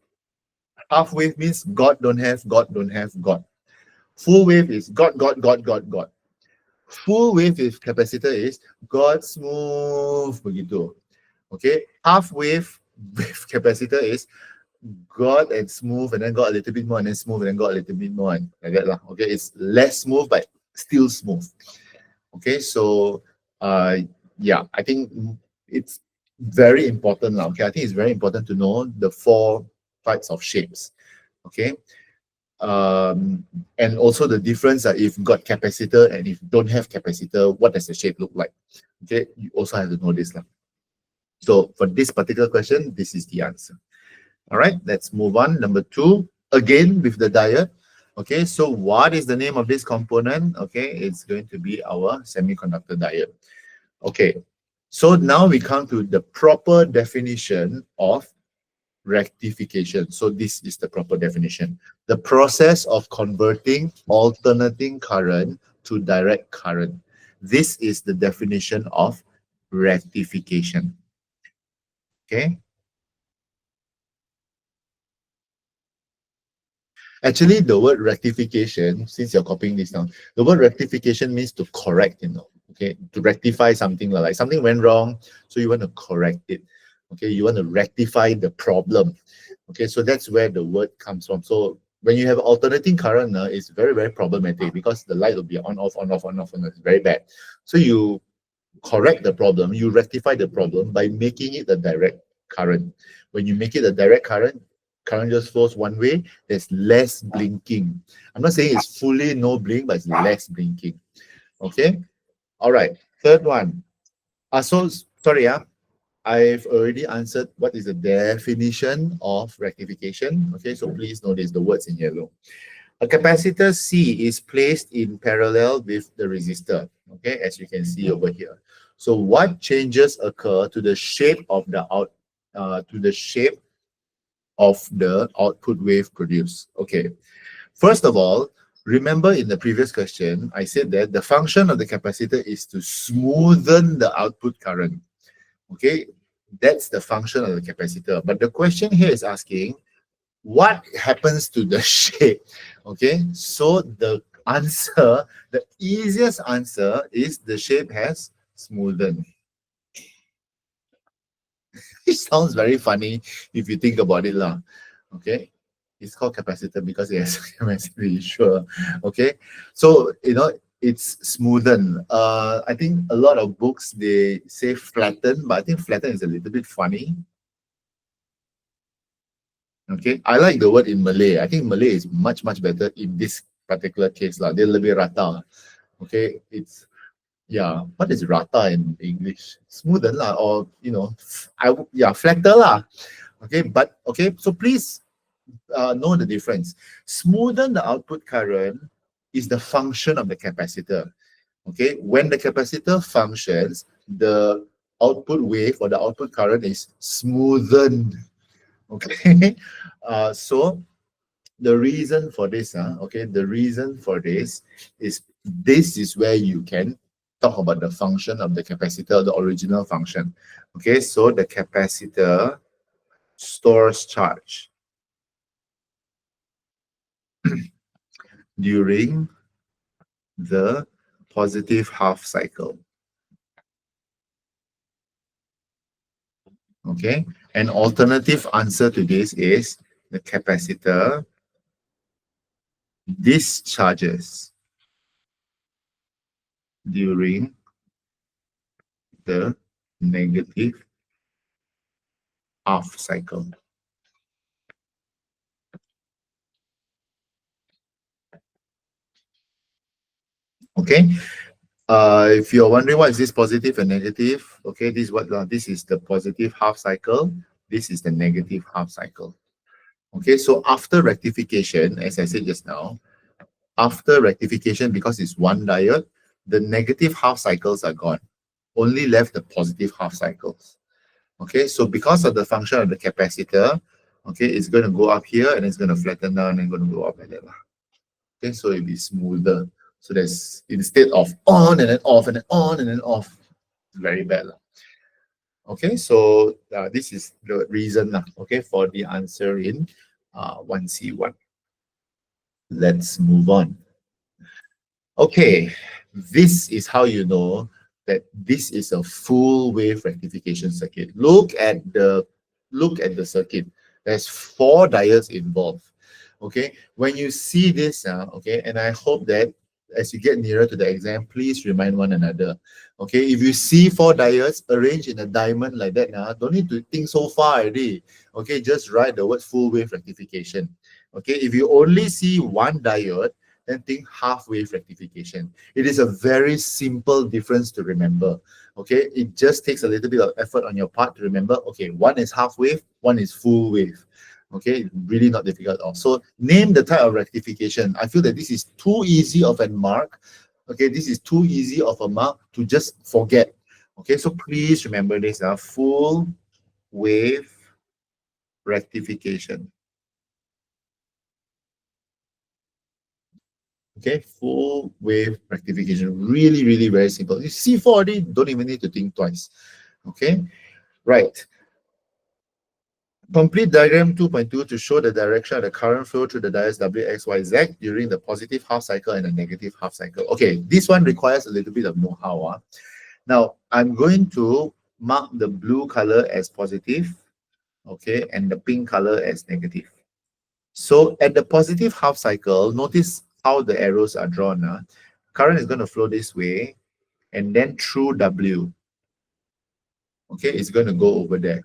Half wave means God don't have, God don't have, God. Full wave is God, God, God, God, God. Full wave with capacitor is God smooth, begitu. Okay, half wave with capacitor is got and smooth and then got a little bit more and then smooth and then got a little bit more and like that lah. Okay, it's less smooth but still smooth. Okay, so yeah, I think it's very important now. Okay, I think it's very important to know the 4 types of shapes. Okay, and also the difference if got capacitor and if don't have capacitor, what does the shape look like? Okay, you also have to know this lah. So for this particular question, this is the answer. All right, let's move on. Number 2, again with the diode. Okay, so what is the name of this component? Okay, it's going to be our semiconductor diode. Okay, so now we come to the proper definition of rectification. So this is the proper definition. The process of converting alternating current to direct current. This is the definition of rectification. Okay. Actually, the word rectification, since you're copying this down, the word rectification means to correct, okay, to rectify something, like something went wrong, so you want to correct it. Okay, you want to rectify the problem. Okay, so that's where the word comes from. So when you have alternating current, it's very, very problematic because the light will be on, off, on, off, on, off, and it's very bad. So you correct the problem, you rectify the problem by making it a direct current. When you make it a direct current, current just flows one way, there's less blinking. I'm not saying it's fully no blink, but it's less blinking. Okay, all right. Third one. So sorry, I've already answered what is the definition of rectification. Okay, so please notice the words in yellow. A capacitor C is placed in parallel with the resistor, okay, as you can see over here. So what changes occur to the shape of the output wave produced? Okay, first of all, remember in the previous question, I said that the function of the capacitor is to smoothen the output current. Okay, that's the function of the capacitor. But the question here is asking, what happens to the shape? Okay, so the answer, the easiest answer is the shape has smoothened. It sounds very funny if you think about it lah. Okay, it's called capacitor because it has capacity, sure. Okay, so it's smoothen. I think a lot of books they say flatten, but I think flatten is a little bit funny. Okay, I like the word in Malay. I think Malay is much better in this particular case lah. Dia lebih rata. Okay, it's yeah. What is rata in English? Smoothen lah, or flatter lah. Okay, but okay. So please know the difference. Smoothen the output current is the function of the capacitor. Okay, when the capacitor functions, the output wave or the output current is smoothened. Okay, so the reason for this, the reason for this is where you can talk about the function of the capacitor, the original function. Okay, so the capacitor stores charge during the positive half cycle. Okay, an alternative answer to this is the capacitor discharges during the negative half cycle. Okay, if you're wondering what is this positive and negative, okay, this is the positive half cycle, this is the negative half cycle. Okay, so after rectification, as I said just now, after rectification, because it's one diode, the negative half cycles are gone, only left the positive half cycles. Okay, so because of the function of the capacitor, okay, it's going to go up here and it's going to flatten down and going to go up like that. Okay, so it'll be smoother. So there's, instead of on and then off and then on and then off, very bad. Okay, so this is the reason, okay, for the answer in 1C1. Let's move on. Okay, this is how you know that this is a full wave rectification circuit. Look at the circuit. There's 4 diodes involved. Okay, when you see this, okay, and I hope that as you get nearer to the exam, please remind one another. Okay, if you see 4 diodes arranged in a diamond like that, don't need to think so far already. Okay, just write the word full wave rectification. Okay, if you only see 1 diode, then think half wave rectification. It is a very simple difference to remember. Okay, it just takes a little bit of effort on your part to remember. Okay, one is half wave, one is full wave. Okay, really not difficult at all. So name the type of rectification. I feel that this is too easy of a mark. Okay, this is too easy of a mark to just forget. Okay, so please remember this, full wave rectification. Okay, full wave rectification. Really very simple. You see 4 already, don't even need to think twice. Okay, right. Complete diagram 2.2 to show the direction of the current flow through the diodes W, X, Y, Z during the positive half cycle and the negative half cycle. Okay, this one requires a little bit of know-how. Now, I'm going to mark the blue color as positive. okay, and the pink color as negative. So at the positive half cycle, notice how the arrows are drawn. Current is going to flow this way, and then through W, okay, it's going to go over there.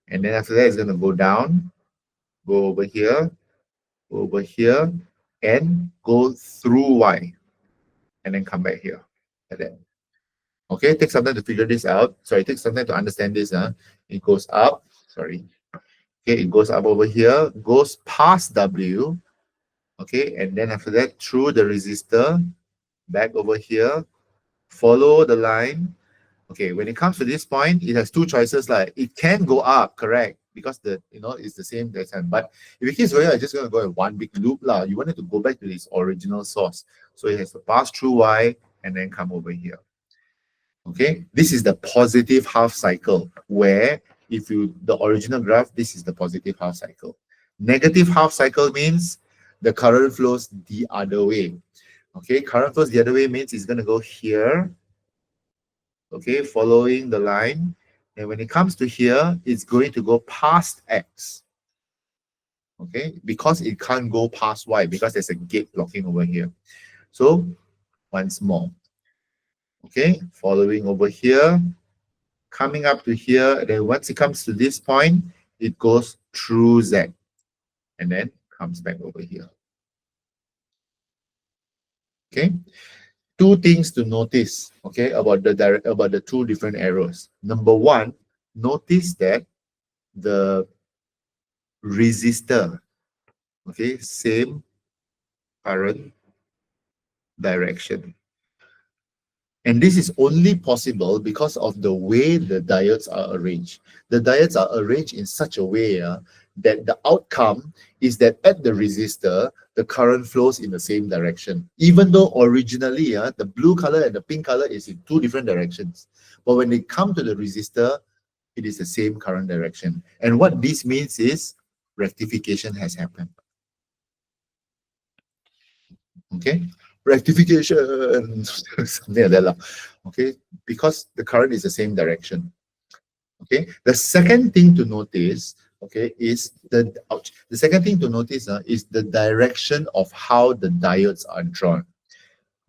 And then after that, it's going to go down, go over here, and go through Y, and then come back here, like that. Okay, take some time to figure this out. Sorry, take some time to understand this. It goes up, sorry. Okay, it goes up over here, goes past W, okay, and then after that, through the resistor, back over here, follow the line. Okay, when it comes to this point, it has two choices. Like it can go up, correct? Because the it's the same direction. But if it keeps going, I'm just gonna go in one big loop lah. You want it to go back to its original source. So it has to pass through Y and then come over here. Okay, this is the positive half cycle where if you the original graph, this is the positive half cycle. Negative half cycle means the current flows the other way. Okay, current flows the other way means it's going to go here, okay, following the line. And when it comes to here, it's going to go past X. Okay, because it can't go past Y because there's a gate blocking over here. So once more, okay, following over here, coming up to here, then once it comes to this point, it goes through Z and then comes back over here. Okay, two things to notice, okay, about the two different arrows. Number one, notice that the resistor, okay, same current direction. And this is only possible because of the way the diodes are arranged. The diodes are arranged in such a way that the outcome is that at the resistor, the current flows in the same direction. Even though originally the blue color and the pink color is in two different directions. But when they come to the resistor, it is the same current direction. And what this means is rectification has happened. Okay, rectification, something like that. Okay, because the current is the same direction. Okay, the second thing to notice, okay, is the second thing to notice is the direction of how the diodes are drawn.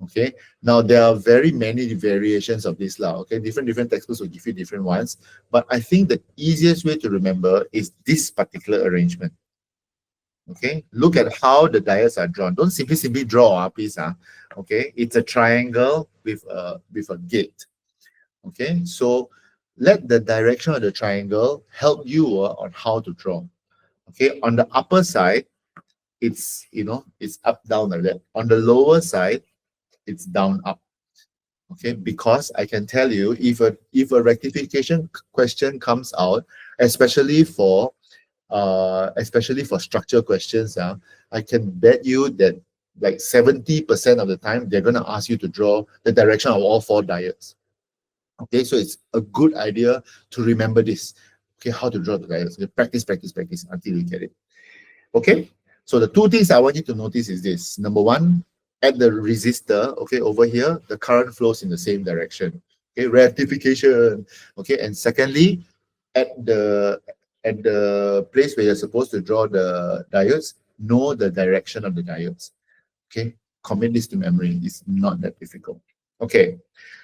Okay, now there are very many variations of this law. Okay, different textbooks will give you different ones, but I think the easiest way to remember is this particular arrangement. Okay, look at how the diodes are drawn. Don't simply draw, please. Okay, it's a triangle with a gate. Okay, so let the direction of the triangle help you on how to draw. Okay, on the upper side, it's it's up down like that. On the lower side, it's down up. Okay, because I can tell you if a rectification question comes out, especially for structure questions, I can bet you that like 70% of the time they're going to ask you to draw the direction of all four diodes. Okay, so it's a good idea to remember this. Okay, how to draw the diodes. Practice until you get it. Okay, so the two things I want you to notice is this. Number one, at the resistor, okay, over here, the current flows in the same direction. Okay, rectification. Okay, and secondly, at the place where you're supposed to draw the diodes, know the direction of the diodes. Okay, commit this to memory. It's not that difficult. Okay,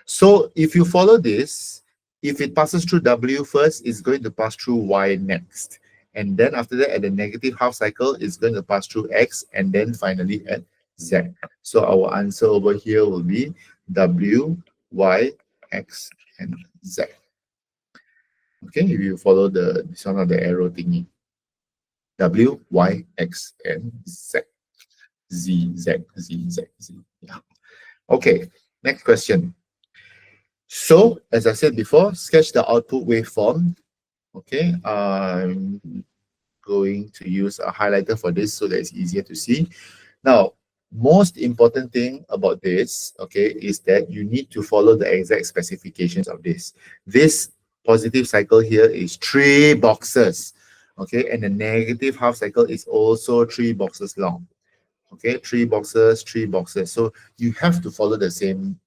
so if you follow this, if it passes through W first, it's going to pass through Y next. And then after that, at the negative half cycle, it's going to pass through X and then finally at Z. So our answer over here will be W, Y, X, and Z. Okay, if you follow this one of the arrow thingy. W, Y, X, and Z. Z, Z, Z, Z, Z. Yeah. Okay, next question. So, as I said before, sketch the output waveform. Okay, I'm going to use a highlighter for this so that it's easier to see. Now, most important thing about this, okay, is that you need to follow the exact specifications of this. This positive cycle here is 3 boxes, okay, and the negative half cycle is also 3 boxes long. Okay, 3 boxes, 3 boxes. So you have to follow the same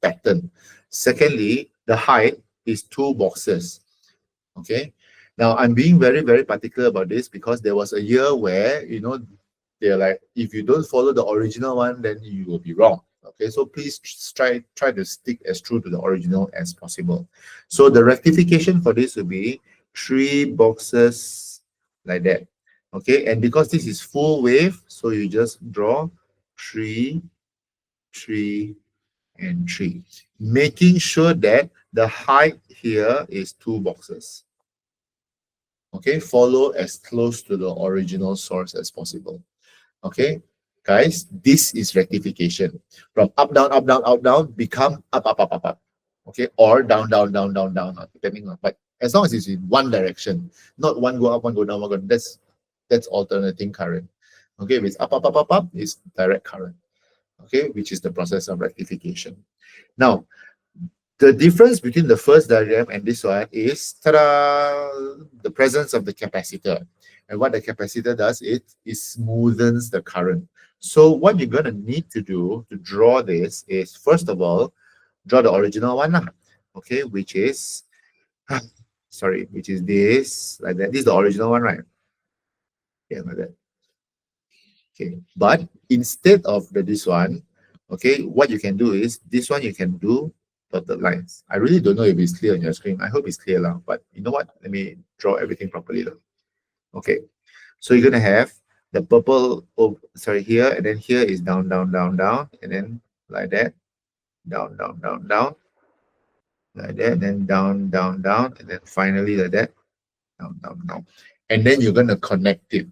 pattern. Secondly, the height is 2 boxes. Okay, Now, I'm being very, very particular about this because there was a year where, they're like, if you don't follow the original one, then you will be wrong. Okay, so please try to stick as true to the original as possible. So the rectification for this will be three boxes like that. Okay, and because this is full wave, so you just draw three, three, and three, making sure that the height here is two boxes. Okay, follow as close to the original source as possible. Okay, guys, this is rectification. From up, down, up, down, become up, up, up, up, up. Okay, or down, down, down, down, down, depending on, but as long as it's in one direction, not one go up, one go down, one go down, that's alternating current. Okay, if it's up, up, up, up, up, it's direct current. Okay, which is the process of rectification. Now, the difference between the first diagram and this one is the presence of the capacitor. And what the capacitor does, it smoothens the current. So what you're going to need to do to draw this is, first of all, draw the original one, okay, which is, sorry, which is this, like that. This is the original one, right? Yeah, like that. Okay, but instead of this one, okay, what you can do is, this one you can do dotted lines. I really don't know if it's clear on your screen. I hope it's clear now, but you know what? Let me draw everything properly though. Okay, so you're gonna have the purple, oh, sorry, here, and then here is down, down, down, down, and then like that, down, down, down, down, like that, and then down, down, down, and then finally like that, down, down, down. And then you're gonna connect it.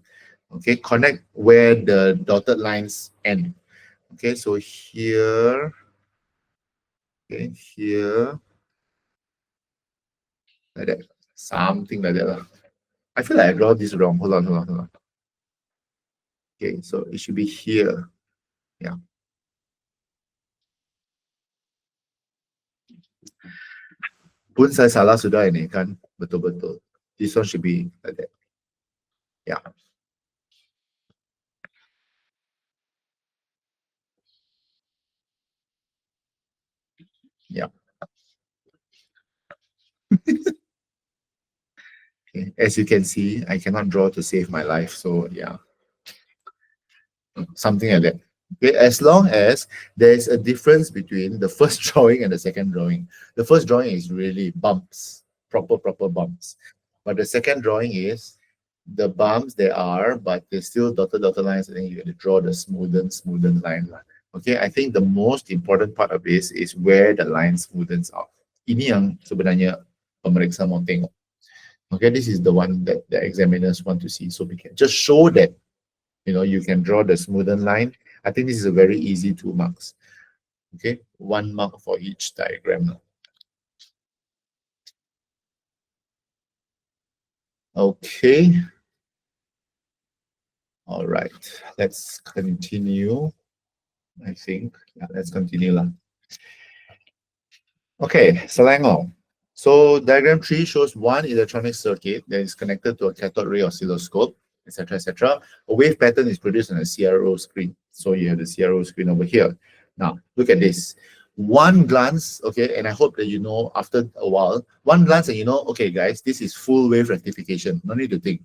Okay, connect where the dotted lines end. Okay, so here, okay, here, like that, something like that. I feel like I draw this wrong. Hold on, hold on, hold on. Okay, so it should be here. Yeah. Pun saya salah sudah ini kan, betul-betul. This one should be like that. Yeah. Yeah. Okay. As you can see, I cannot draw to save my life. So yeah, something like that. Okay, as long as there's a difference between the first drawing and the second drawing. The first drawing is really bumps, proper bumps. But the second drawing is the bumps there are, but there's still dotted lines, and then you have to draw the smoothen line. Okay, I think the most important part of this is where the line smoothens out. Ini yang sebenarnya pemeriksa mau tengok. Okay, this is the one that the examiners want to see. So we can just show that, you can draw the smoothen line. I think this is a very easy 2 marks. Okay, 1 mark for each diagram. Okay. All right, let's continue. I think, yeah, let's continue. Okay, Selangor. So diagram 3 shows one electronic circuit that is connected to a cathode ray oscilloscope, etc., etc. A wave pattern is produced on a CRO screen. So you have the CRO screen over here. Now, look at this. One glance, okay, and I hope that you know after a while, one glance and you know, okay, guys, this is full wave rectification. No need to think.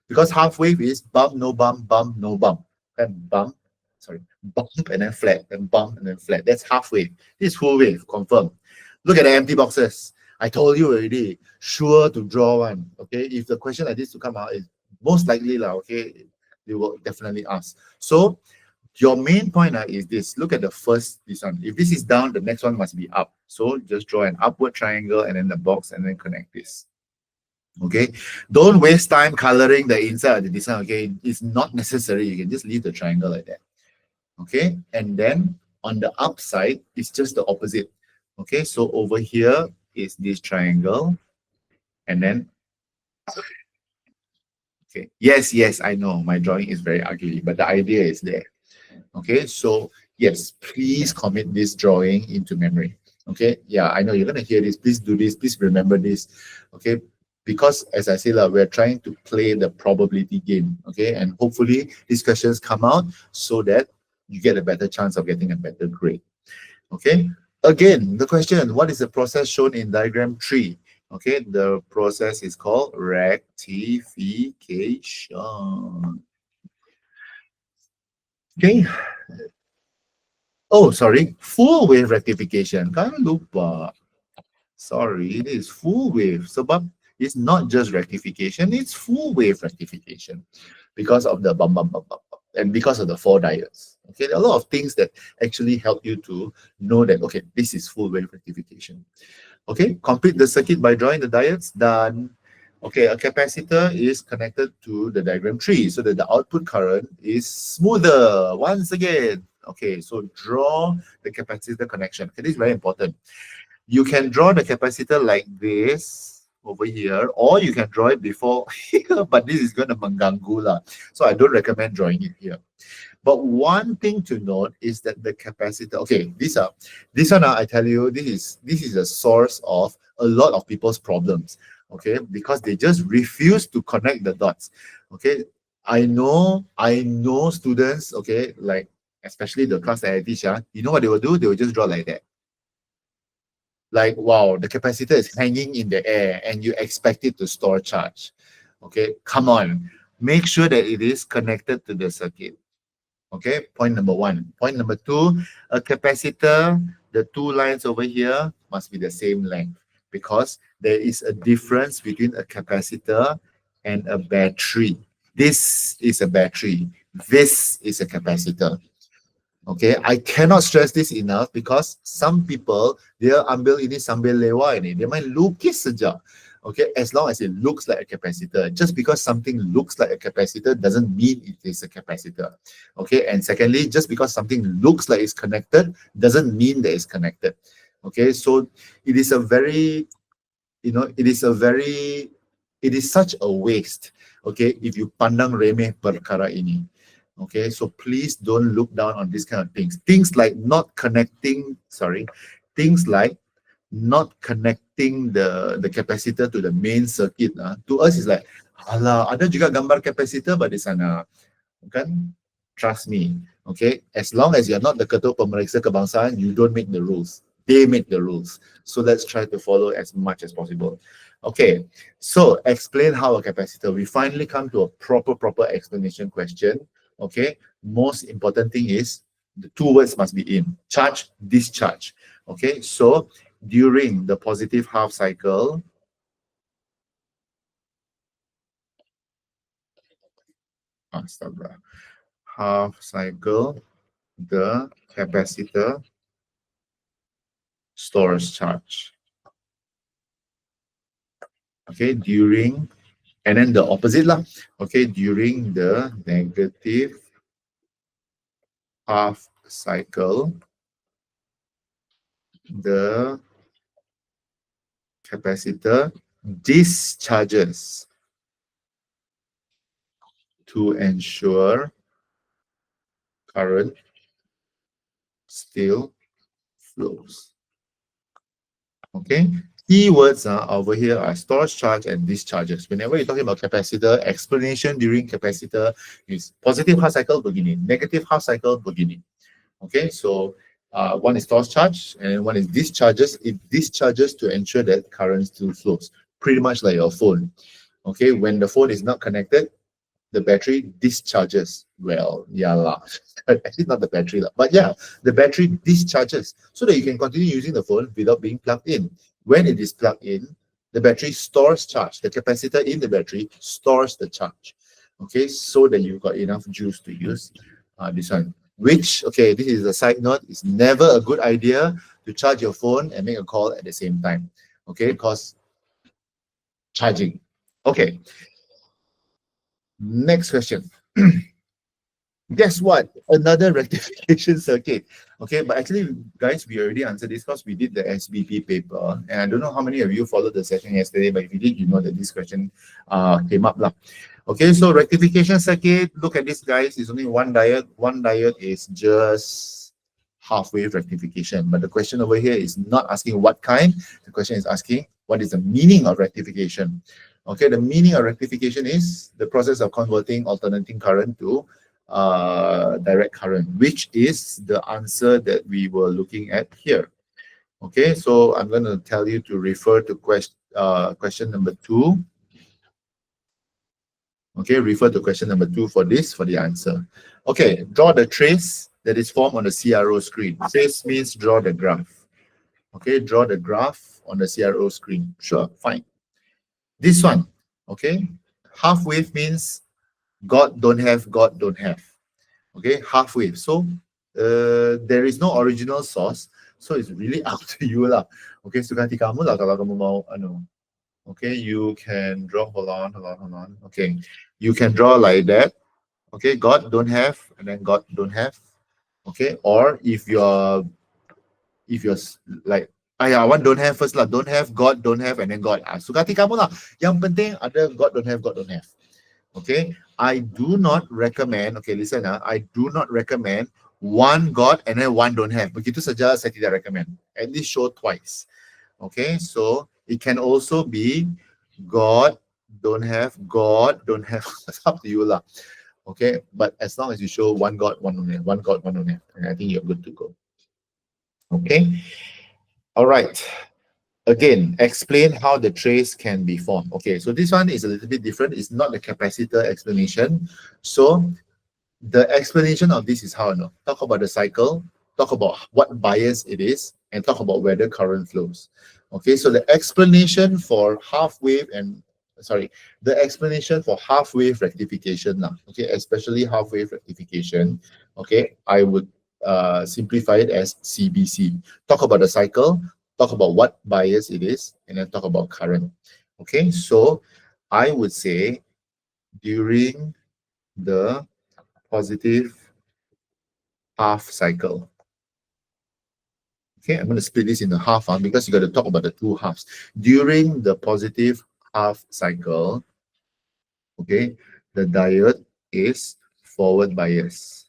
Because half wave is bump, no bump, no bump. And bump, sorry, bump and then flat, and bump and then flat. That's half wave. This is full wave, confirm. Look at the empty boxes. I told you already, sure to draw one. Okay, if the question like this to come out, is most likely okay, they will definitely ask. So your main point is this. Look at the first, this one. If this is down, the next one must be up. So just draw an upward triangle and then the box and then connect this. Okay, don't waste time coloring the inside of the design. Okay, it's not necessary. You can just leave the triangle like that. Okay, and then on the upside, it's just the opposite. Okay, so over here is this triangle, and then, okay, yes, I know my drawing is very ugly, but the idea is there. Okay, so yes, please commit this drawing into memory. Okay, yeah, I know you're gonna hear this. Please do this. Please remember this. Okay, because as I say, we're trying to play the probability game. Okay, and hopefully these questions come out so that you get a better chance of getting a better grade. Okay, again, the question, what is the process shown in diagram 3? Okay, the process is called rectification. Okay. Oh, sorry. Full wave rectification. Kan lupa. Sorry, it is full wave. Sebab it's not just rectification, it's full wave rectification because of the bum bum bum bum bum, and because of the four diodes. Okay, there are a lot of things that actually help you to know that okay, this is full wave rectification. Okay, complete the circuit by drawing the diodes. Done. Okay, a capacitor is connected to the diagram tree so that the output current is smoother. Once again, okay, so draw the capacitor connection. Okay, this is very important. You can draw the capacitor like this over here, or you can draw it before here, but this is going to mengganggu lah. So I don't recommend drawing it here. But one thing to note is that the capacitor, okay, this one, I tell you, this is a source of a lot of people's problems, okay, because they just refuse to connect the dots, okay. I know students, okay, like especially the class that I teach, you know what they will do? They will just draw like that. Like, wow, the capacitor is hanging in the air and you expect it to store charge. Okay, come on. Make sure that it is connected to the circuit. Okay, point number one. Point number two, a capacitor, the two lines over here must be the same length because there is a difference between a capacitor and a battery. This is a battery. This is a capacitor. Okay, I cannot stress this enough because some people, dia ambil ini sambil lewat ini. Dia main lukis saja. Okay, as long as it looks like a capacitor. Just because something looks like a capacitor doesn't mean it is a capacitor. Okay, and secondly, just because something looks like it's connected doesn't mean that it's connected. Okay, so it is a very, it is such a waste. Okay, if you pandang remeh perkara ini. Okay, so please don't look down on these kind of things. Things like things like not connecting the capacitor to the main circuit. To us is like, alah, ada juga gambar capacitor pada sana. Kan? Trust me. Okay, as long as you're not the Ketua Pemeriksa Kebangsaan, you don't make the rules. They make the rules. So let's try to follow as much as possible. Okay, so explain how a capacitor. We finally come to a proper explanation question. Okay, most important thing is the two words must be in: charge, discharge. Okay, so during the positive half cycle, half cycle, the capacitor stores charge. Okay, and then the opposite lah. Okay, during the negative half cycle, the capacitor discharges to ensure current still flows. Okay, keywords over here are storage charge and discharges. Whenever you're talking about capacitor, explanation during capacitor is positive half cycle begini, negative half cycle begini. Okay, so one is storage charge and one is discharges. It discharges to ensure that current still flows, pretty much like your phone. Okay, when the phone is not connected, the battery discharges. Well, yeah lah. Actually not the battery lah, but yeah, the battery discharges so that you can continue using the phone without being plugged in. When it is plugged in, the battery stores charge. The capacitor in the battery stores the charge. Okay, so that you've got enough juice to use this one. Which, okay, this is a side note, it's never a good idea to charge your phone and make a call at the same time. Okay, because charging. Okay, next question. Guess what? Another rectification circuit. Okay, but actually, guys, we already answered this because we did the SBP paper. And I don't know how many of you followed the session yesterday, but if you did, you know that this question came up lah. Okay, so rectification circuit, look at this, guys. It's only one diode. One diode is just half-wave rectification. But the question over here is not asking what kind. The question is asking what is the meaning of rectification. Okay, the meaning of rectification is the process of converting alternating current to direct current, which is the answer that we were looking at here. Okay, so I'm going to tell you to refer to question number 2. Okay, refer to question number 2 for the answer. Okay, draw the trace that is formed on the CRO screen. Trace means draw the graph. Okay, draw the graph on the CRO screen. Sure, fine. This one, okay, half wave means got, don't have, got, don't have. Okay, half wave. So there is no original source. So it's really up to you lah. Okay, suka hati kamu lah kalau kamu mau anu. Okay, you can draw, hold on. Okay, you can draw like that. Okay, got, don't have, and then got, don't have. Okay, or if you're like, one don't have first lah, don't have, got, don't have, and then got. Suka hati kamu lah. Yang penting ada got, don't have, got, don't have. Okay, I do not recommend, okay, listen, I do not recommend one got and then one don't have. Begitu saja saya tidak recommend. At least show twice. Okay, so it can also be got, don't have, got, don't have. It's up to you lah. Okay, but as long as you show one got, one don't have, one got, one don't have, and I think you're good to go. Okay, all right. Again, explain how the trace can be formed. Okay, so this one is a little bit different. It's not the capacitor explanation. So the explanation of this is how, talk about the cycle, talk about what bias it is, and talk about where the current flows. Okay, so the explanation for half wave rectification, okay, especially half wave rectification, okay, I would simplify it as CBC. Talk about the cycle, talk about what bias it is, and then talk about current. Okay, so I would say during the positive half cycle. Okay, I'm going to split this into half because you got to talk about the two halves. During the positive half cycle, okay, the diode is forward bias.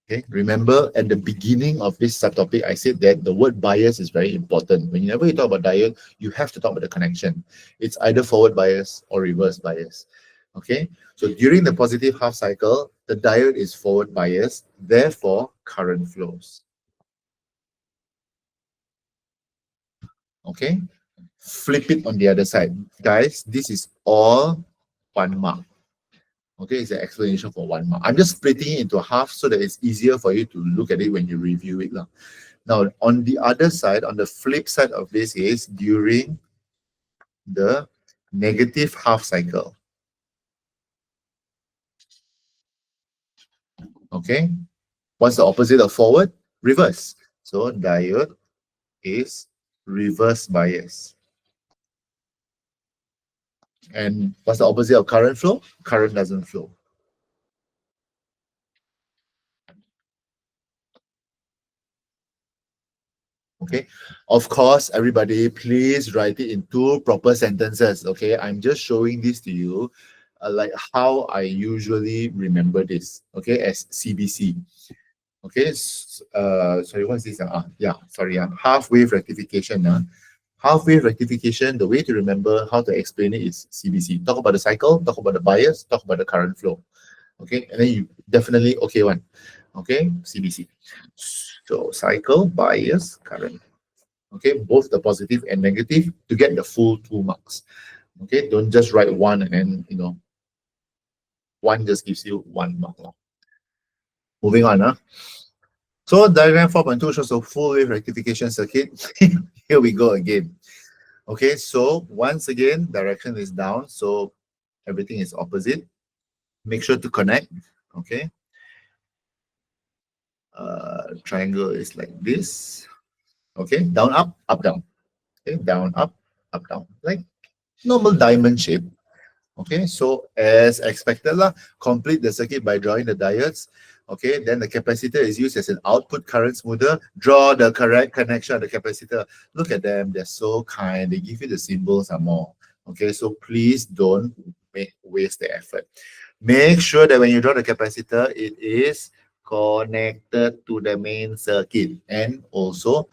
Okay, remember at the beginning of this subtopic, I said that the word bias is very important. Whenever you talk about diode, you have to talk about the connection. It's either forward bias or reverse bias. Okay, so during the positive half cycle, the diode is forward bias, therefore current flows. Okay, flip it on the other side. Guys, this is all 1 mark. Okay, it's an explanation for 1 mark. I'm just splitting it into half so that it's easier for you to look at it when you review it. Now, on the other side, on the flip side of this is during the negative half cycle. Okay, what's the opposite of forward? Reverse. So diode is reverse bias. And what's the opposite of current flow? Current doesn't flow. Okay, of course, everybody, please write it in 2 proper sentences. Okay, I'm just showing this to you, like how I usually remember this. Okay, as CBC. Okay, sorry, what's this? Half wave rectification. Half wave rectification, the way to remember how to explain it is CBC. Talk about the cycle, talk about the bias, talk about the current flow. Okay, and then you definitely one. Okay, CBC. So cycle, bias, current. Okay, both the positive and negative to get the full 2 marks. Okay, don't just write one and then, one just gives you 1 mark. Moving on. So diagram 4.2 shows a full wave rectification circuit. Here we go again. Okay, so once again, direction is down, so everything is opposite. Make sure to connect. Okay. Triangle is like this. Okay, down, up, down. Okay, down, up, down. Like normal diamond shape. Okay, so as expected, complete the circuit by drawing the diodes. Okay, then the capacitor is used as an output current smoother. Draw the correct connection of the capacitor. Look at them, they're so kind. They give you the symbols and more. Okay, so please don't waste the effort. Make sure that when you draw the capacitor, it is connected to the main circuit and also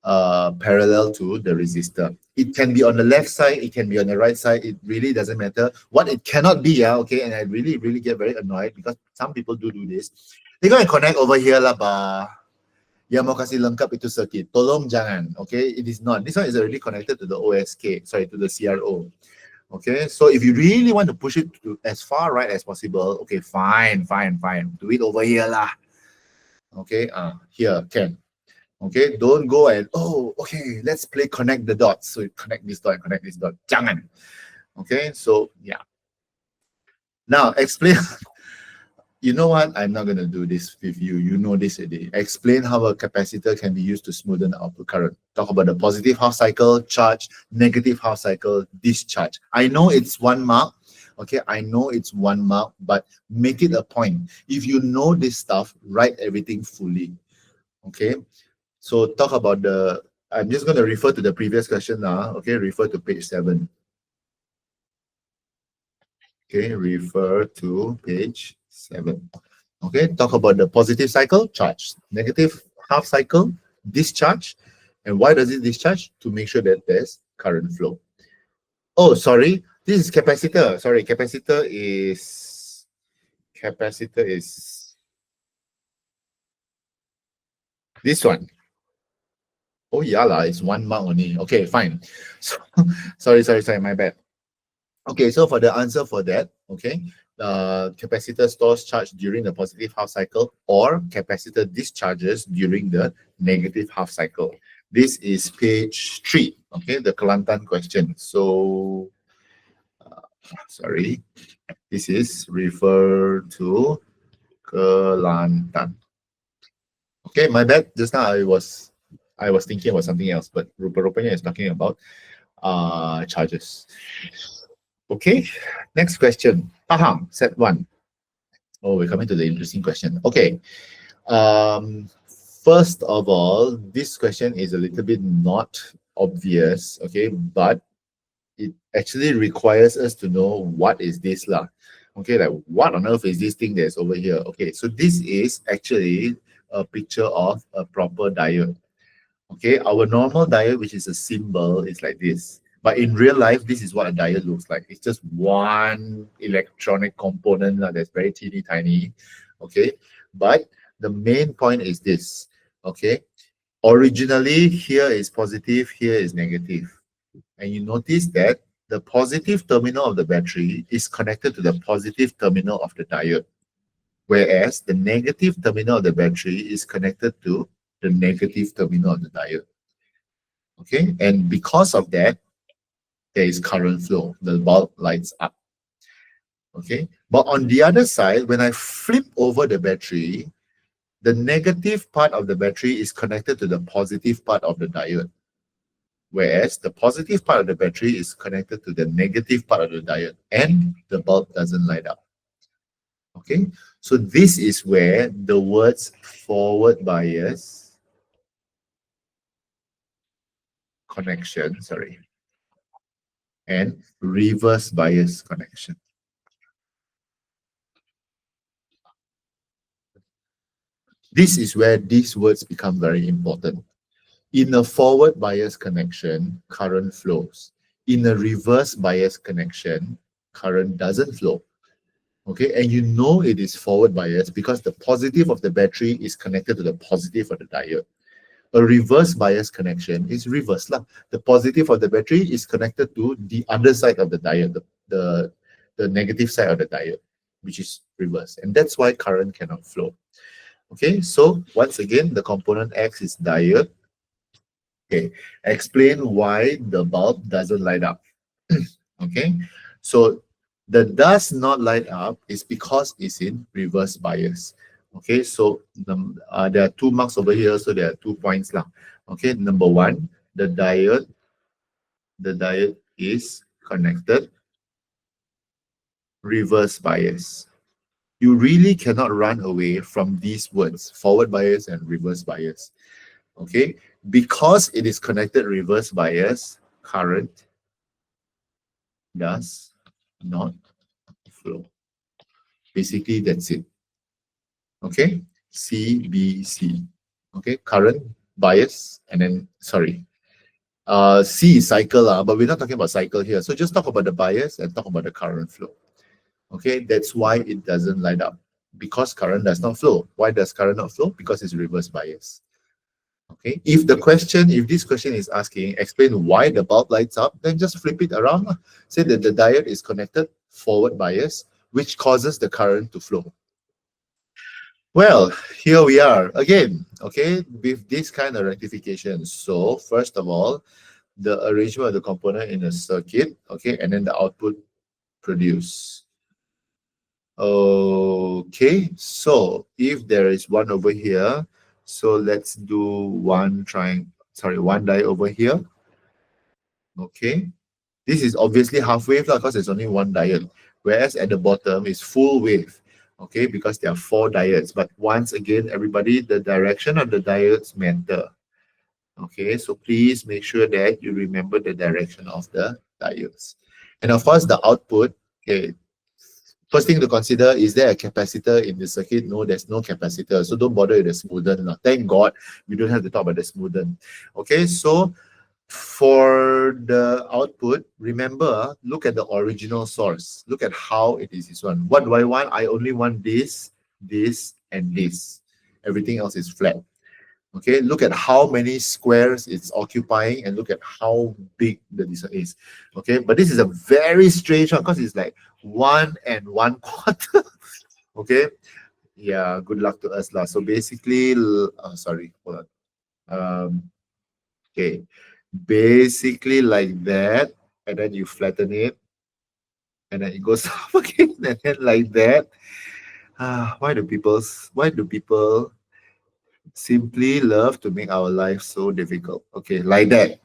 parallel to the resistor. It can be on the left side, it can be on the right side, it really doesn't matter. What it cannot be, okay, and I really get very annoyed because some people do this. They're going to connect over here, ba. yang mau kasih lengkap itu circuit. Tolong jangan, okay? It is not. This one is already connected to the OSK, sorry, to the CRO. Okay, so if you really want to push it to as far right as possible, okay, fine. Do it over here lah. Okay, here can. Okay, don't go and oh, okay, let's play connect the dots. So you connect this dot and connect this dot. Jangan. Okay, so yeah. Now explain. You know what? I'm not going to do this with you. You know this already. Explain how a capacitor can be used to smoothen the output current. Talk about the positive half cycle, charge, negative half cycle, discharge. I know it's 1 mark. Okay, I know it's 1 mark, but make it a point. If you know this stuff, write everything fully. Okay, so talk about the, I'm just going to refer to the previous question now. Okay, refer to page 7. Okay, refer to page 7. Okay, talk about the positive cycle, charge, negative half cycle, discharge. And why does it discharge? To make sure that there's current flow. Oh, sorry, this is capacitor. Sorry, capacitor is this one. Oh yeah lah, it's 1 mark only. Okay, fine. So, sorry, my bad. Okay, so for the answer for that, okay, capacitor stores charge during the positive half cycle or capacitor discharges during the negative half cycle. This is page 3, okay, the Kelantan question. So, sorry, this is refer to Kelantan. Okay, my bad. Just now I was thinking about something else, but Rupa-rupanya is talking about charges. Okay, next question. Paham, set 1. Oh, we're coming to the interesting question. Okay. First of all, this question is a little bit not obvious, okay, but it actually requires us to know what is this lah. Okay, like what on earth is this thing that's over here? Okay, so this is actually a picture of a proper diode. Okay, our normal diode, which is a symbol, is like this. But in real life, this is what a diode looks like. It's just one electronic component that's very teeny tiny. Okay, but the main point is this. Okay, originally here is positive, here is negative. And you notice that the positive terminal of the battery is connected to the positive terminal of the diode, whereas the negative terminal of the battery is connected to the negative terminal of the diode. Okay, and because of that, there is current flow. The bulb lights up. Okay, but on the other side, when I flip over the battery, the negative part of the battery is connected to the positive part of the diode, whereas the positive part of the battery is connected to the negative part of the diode, and the bulb doesn't light up. Okay, so this is where the words forward bias connection, and reverse bias connection. This is where these words become very important. In a forward bias connection, current flows. In a reverse bias connection, current doesn't flow. Okay, and you know it is forward bias because the positive of the battery is connected to the positive of the diode. A reverse bias connection is reverse lah. The positive of the battery is connected to the other side of the diode, the negative side of the diode, which is reverse. And that's why current cannot flow. Okay, so once again, the component X is diode. Okay, explain why the bulb doesn't light up. Okay, so the does not light up is because it's in reverse bias. Okay, so there are 2 marks over here, so there are 2 points lah. Okay, number 1, the diode is connected reverse bias. You really cannot run away from these words, forward bias and reverse bias. Okay, because it is connected reverse bias, current does not flow. Basically, that's it. Okay, CBC. Okay, current, bias, and then, sorry. C is cycle, but we're not talking about cycle here. So just talk about the bias and talk about the current flow. Okay, that's why it doesn't light up. Because current does not flow. Why does current not flow? Because it's reverse bias. Okay, if this question is asking, explain why the bulb lights up, then just flip it around, lah. Say that the diode is connected forward bias, which causes the current to flow. Well, here we are again, okay, with this kind of rectification. So first of all, the arrangement of the component in a circuit, okay, and then the output produced. Okay, so if there is one over here, so let's do one die over here. Okay, this is obviously half wave because there's only one diode, whereas at the bottom is full wave. Okay, because there are four diodes. But once again, everybody, the direction of the diodes matter. Okay, so please make sure that you remember the direction of the diodes. And of course, the output, okay, first thing to consider, is there a capacitor in the circuit? No, there's no capacitor. So don't bother with the smoothen. Thank God we don't have to talk about the smoothen. Okay, so for the output, remember, look at the original source. Look at how it is this one. What do I want? I only want this, this, and this. Everything else is flat. Okay, look at how many squares it's occupying and look at how big the distance is. Okay, but this is a very strange one because it's like 1 1/4. Okay, yeah, good luck to us lah. So basically, sorry, hold on. Okay, basically like that, and then you flatten it, and then it goes up again, and then like that. Why do people simply love to make our life so difficult? Okay, like that.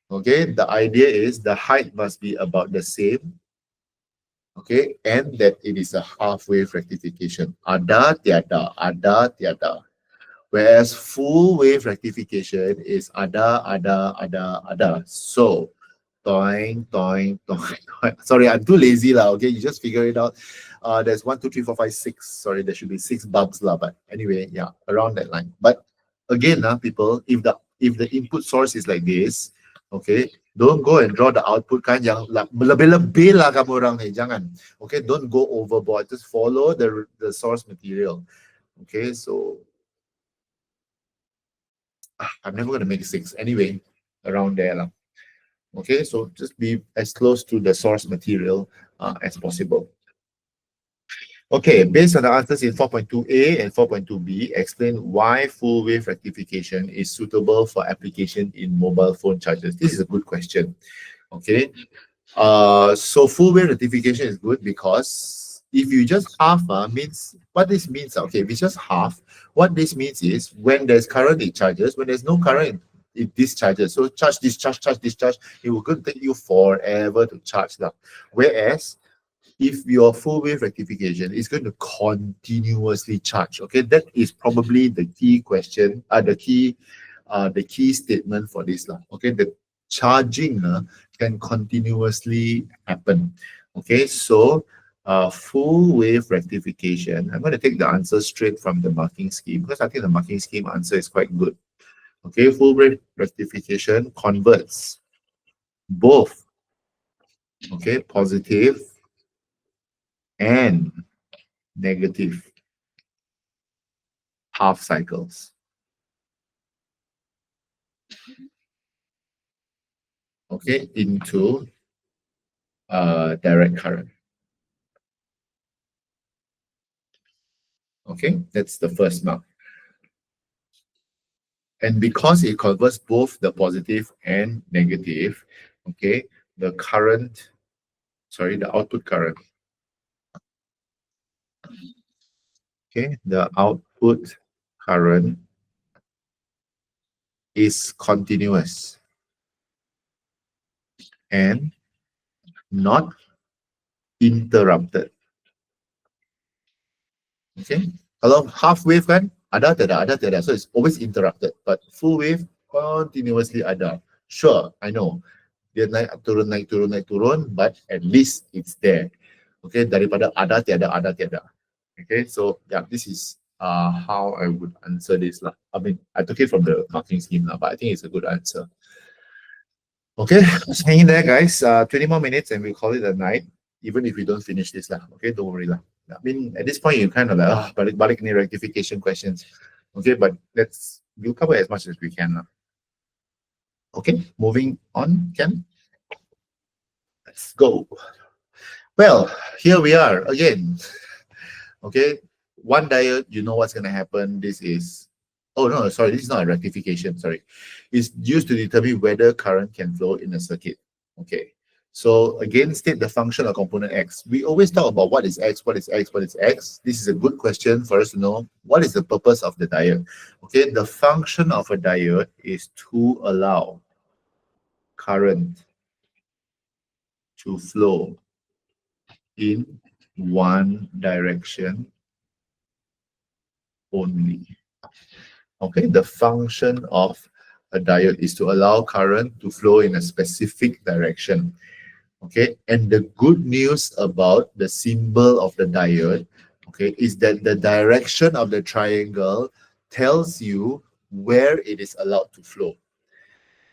Okay, the idea is the height must be about the same. Okay, and that it is a half wave rectification. Ada, tiada. Whereas full wave rectification is ada. So, toing, toing, toing, toing. Sorry, I'm too lazy lah. Okay, you just figure it out. There's 1, 2, 3, 4, 5, 6. Sorry, there should be 6 bulbs lah. But anyway, yeah, around that line. But again, people, if the input source is like this, okay, don't go and draw the output kan yang lebih-lebih lah kamu orang ni, jangan. Okay, don't go overboard. Just follow the source material. Okay, so I'm never going to make 6 anyway, around there lah. Okay, so just be as close to the source material as possible. Okay, based on the answers in 4.2a and 4.2b, explain why full wave rectification is suitable for application in mobile phone chargers. This is a good question. Okay, so full wave rectification is good because if you just half means what this means. Okay, if it's just half, what this means is when there's current it charges, when there's no current it discharges. So charge, discharge, charge, discharge. It will take you forever to charge now. Whereas if your full wave rectification is going to continuously charge, okay, that is probably the key question, the key statement for this lah. Okay, the charging can continuously happen. Okay, so full wave rectification, I'm going to take the answer straight from the marking scheme because I think the marking scheme answer is quite good. Okay, full wave rectification converts both, okay, positive and negative half cycles. Okay, into direct current. Okay, that's the first mark. And because it converts both the positive and negative, okay, the output current. Okay, the output current is continuous and not interrupted. Okay, kalau half wave kan ada tiada, so it's always interrupted. But full wave continuously ada. Sure, I know dia naik turun, but at least it's there. Okay, daripada ada tiada. Okay, so yeah, this is how I would answer this lah. I mean, I took it from the marking scheme lah, but I think it's a good answer. Okay, just hang in there, guys. 20 more minutes and we'll call it a night, even if we don't finish this lah. Okay, don't worry lah. I mean, at this point, you kind of like, balik ni rectification questions. Okay, but let's we'll cover as much as we can now. Okay, moving on, Ken. Let's go. Well, here we are again. Okay, one diode, you know what's going to happen. This is, oh no, sorry, this is not a rectification, sorry. It's used to determine whether current can flow in a circuit. Okay, so again, state the function of component X. We always talk about what is X, what is X, what is X. This is a good question for us to know what is the purpose of the diode. Okay, the function of a diode is to allow current to flow in one direction only. Okay, the function of a diode is to allow current to flow in a specific direction. Okay, and the good news about the symbol of the diode, okay, is that the direction of the triangle tells you where it is allowed to flow.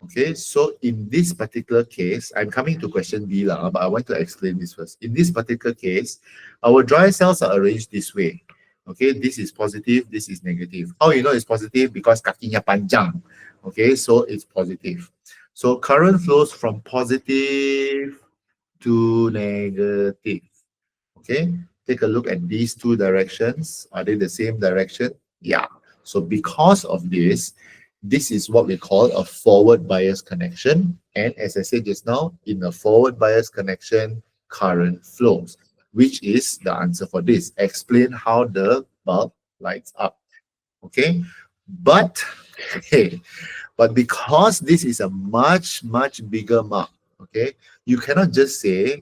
Okay, so in this particular case, I'm coming to question B lah, but I want to explain this first. In this particular case, our dry cells are arranged this way. Okay, this is positive, this is negative. How you know it's positive? Because kakinya panjang. Okay, so it's positive. So current flows from positive to negative. Okay, take a look at these two directions. Are they the same direction? Yeah. So because of this, this is what we call a forward bias connection. And as I said just now, in a forward bias connection, current flows, which is the answer for this. Explain how the bulb lights up. Okay. But hey, but because this is a much, much bigger mark, okay, you cannot just say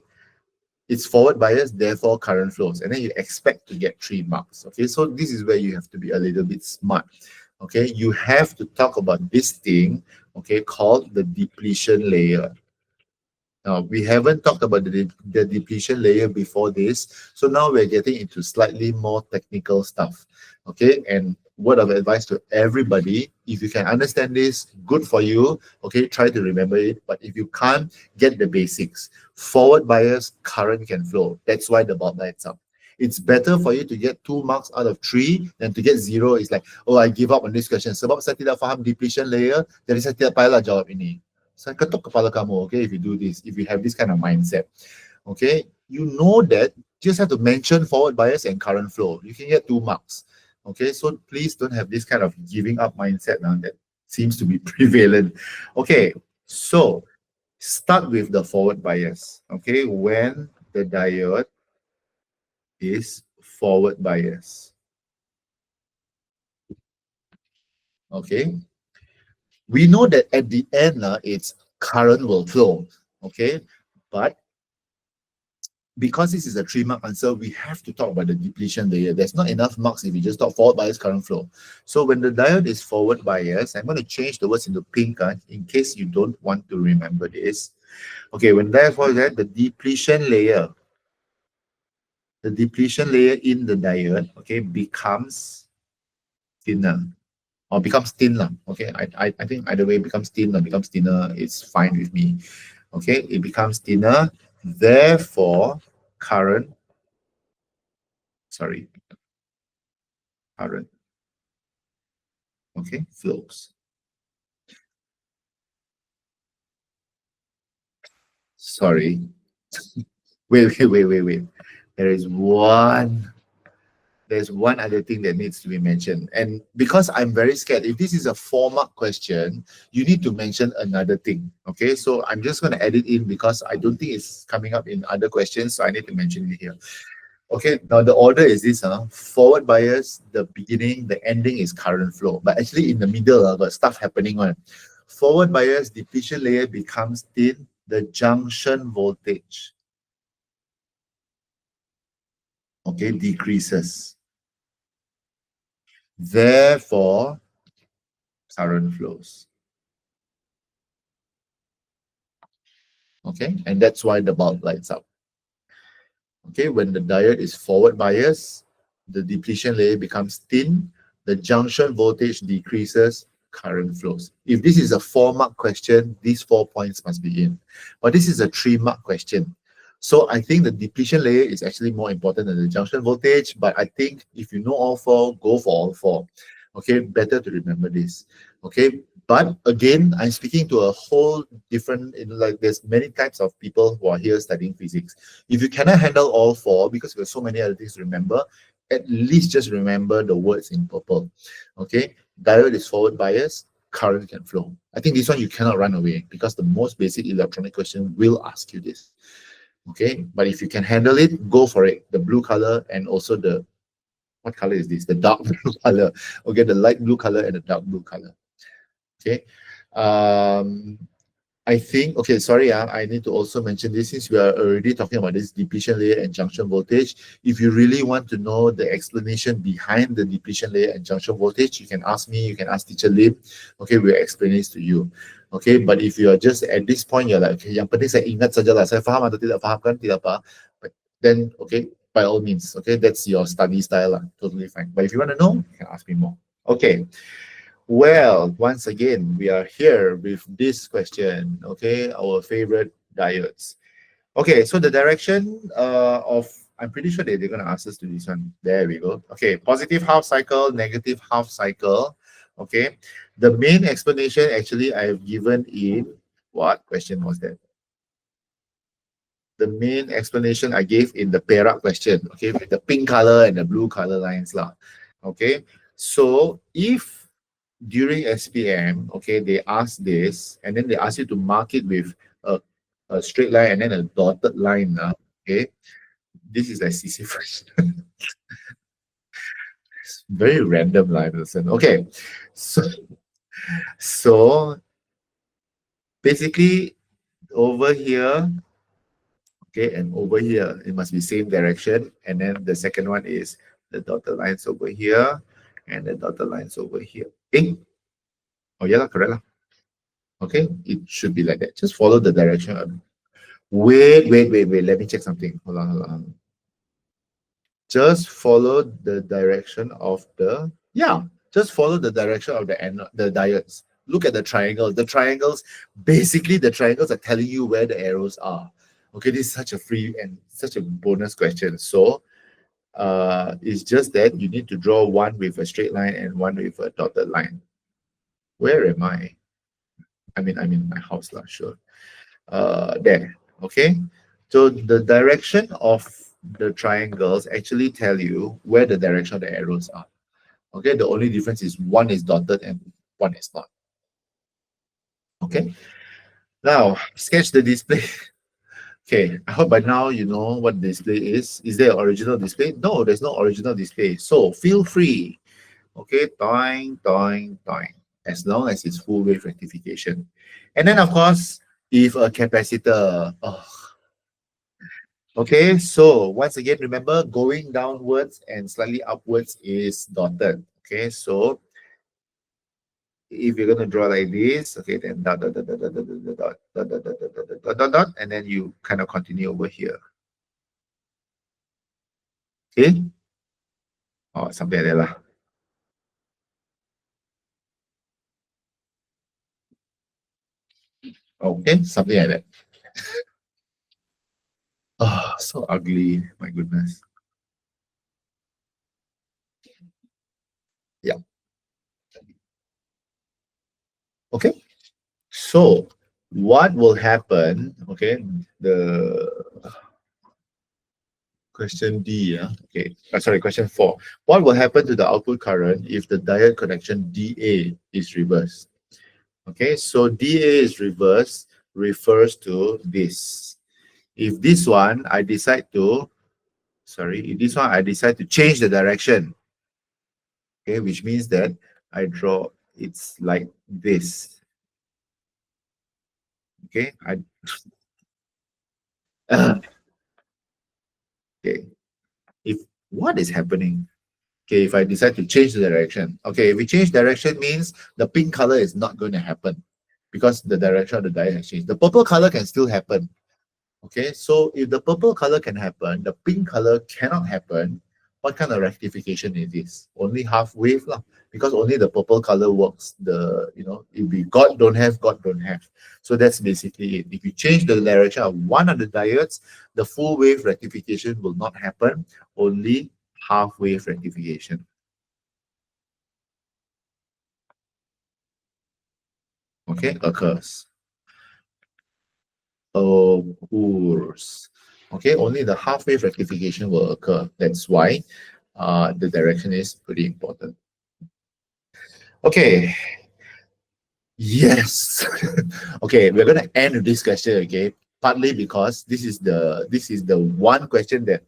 it's forward bias, therefore current flows, and then you expect to get 3 marks. Okay, so this is where you have to be a little bit smart. Okay, you have to talk about this thing, okay, called the depletion layer. Now, we haven't talked about the depletion layer before this, so now we're getting into slightly more technical stuff. Okay, and word of advice to everybody, if you can understand this, good for you. Okay, try to remember it, but if you can't, get the basics. Forward bias, current can flow. That's why the bulb lights up. It's better for you to get 2 marks out of 3 than to get 0. It's like, oh, I give up on this question. Sebab saya tidak faham depletion layer, jadi saya tidak payahlah jawab ini. Saya ketuk kepala kamu, okay, if you do this, if you have this kind of mindset. Okay, you know that, just have to mention forward bias and current flow. You can get 2 marks. Okay, so please don't have this kind of giving up mindset now that seems to be prevalent. Okay, so start with the forward bias. Okay, when the diode is forward bias. Okay, we know that at the end, it's current will flow. Okay, but because this is a 3-mark answer, we have to talk about the depletion layer. There's not enough marks if you just talk forward bias, current flow. So when the diode is forward bias, I'm going to change the words into pink in case you don't want to remember this. Okay, when therefore that the depletion layer in the diode, okay, becomes thinner or becomes thin. Okay, I think either way becomes thin or becomes thinner, it's fine with me. Okay, it becomes thinner, therefore current okay, flows. Sorry. Wait. There is there's one other thing that needs to be mentioned. And because I'm very scared, if this is a 4-mark question, you need to mention another thing. Okay, so I'm just going to add it in because I don't think it's coming up in other questions, so I need to mention it here. Okay, now the order is this, forward bias, the beginning, the ending is current flow. But actually in the middle, got stuff happening on. Forward bias, depletion layer becomes thin, the junction voltage, okay, decreases. Therefore, current flows. Okay, and that's why the bulb lights up. Okay, when the diode is forward bias, the depletion layer becomes thin, the junction voltage decreases, current flows. If this is a 4-mark question, these 4 points must be in. But this is a 3-mark question. So I think the depletion layer is actually more important than the junction voltage, but I think if you know all 4, go for all 4. Okay, better to remember this. Okay, but again, I'm speaking to a whole different, like there's many types of people who are here studying physics. If you cannot handle all four because there's so many other things to remember, at least just remember the words in purple. Okay, diode is forward bias, current can flow. I think this one you cannot run away because the most basic electronic question will ask you this. Okay, but if you can handle it, go for it. The blue color and also the, what color is this? The dark blue color. Okay, the light blue color and the dark blue color. Okay. Um, I think, okay, sorry, I need to also mention this since we are already talking about this depletion layer and junction voltage. If you really want to know the explanation behind the depletion layer and junction voltage, you can ask me, you can ask Teacher Lim. Okay, we'll explain this to you. Okay, but if you are just at this point, you're like, okay, yang penting saya ingat saja lah, saya faham atau tidak faham kan, tidak apa. But then, okay, by all means, okay, that's your study style, lah, totally fine. But if you want to know, you can ask me more. Okay. Well, once again, we are here with this question, okay, our favorite diodes. Okay, so the direction of, I'm pretty sure they're going to ask us to this one. There we go. Okay, positive half cycle, negative half cycle. Okay, the main explanation actually I've given in, what question was that? The main explanation I gave in the Perak question, okay, with the pink color and the blue color lines lah. Okay, so if during SPM, okay, they ask this, and then they ask you to mark it with a straight line and then a dotted line. Okay, this is like Sisyphus. Very random line, listen. Okay, so so basically over here, okay, and over here, it must be same direction. And then the second one is the dotted lines over here, and the dotted lines over here. Okay, oh yeah, correct lah. Okay, it should be like that. Just follow the direction. Wait. Let me check something. Hold on. Just follow the direction of the, yeah, just follow the direction of the diodes. Look at the triangles. The triangles, basically the triangles are telling you where the arrows are. Okay, this is such a free and such a bonus question. So it's just that you need to draw one with a straight line and one with a dotted line. Where am I? I'm in my house lah, sure. There. Okay, so the direction of the triangles actually tell you where the direction of the arrows are. Okay, the only difference is one is dotted and one is not. Okay, now sketch the display. Okay, I hope by now you know what the display is. Is there an original display? No, there's no original display. So feel free. Okay, toing, as long as it's full wave rectification. And then of course, if a capacitor, oh, okay, so once again, remember going downwards and slightly upwards is dotted. Okay, so if you're gonna draw like this, okay, then dot, and then you kind of continue over here. Okay, or something like that lah. Okay, something like that. Oh, so ugly, my goodness. Yeah. Okay. So what will happen? Okay, the question D, yeah. Okay, sorry, question 4. What will happen to the output current if the diode connection DA is reversed? Okay, so DA is reversed refers to this. If this one I decide to, if this one I decide to change the direction, okay, which means that I draw, it's like this. Okay, okay. If what is happening? Okay, if I decide to change the direction, okay, if we change direction means the pink color is not going to happen because the direction of the diode has changed. The purple color can still happen. Okay, so if the purple color can happen, the pink color cannot happen, what kind of rectification is this? Only half wave lah, because only the purple color works. The, if we God don't have, God don't have. So that's basically it. If you change the direction of one of the diodes, the full wave rectification will not happen, only half wave rectification. Okay, occurs. Occurs. Okay, only the half wave rectification will occur. That's why the direction is pretty important. Okay, yes. Okay, we're gonna end with this question, okay? Partly because this is the one question that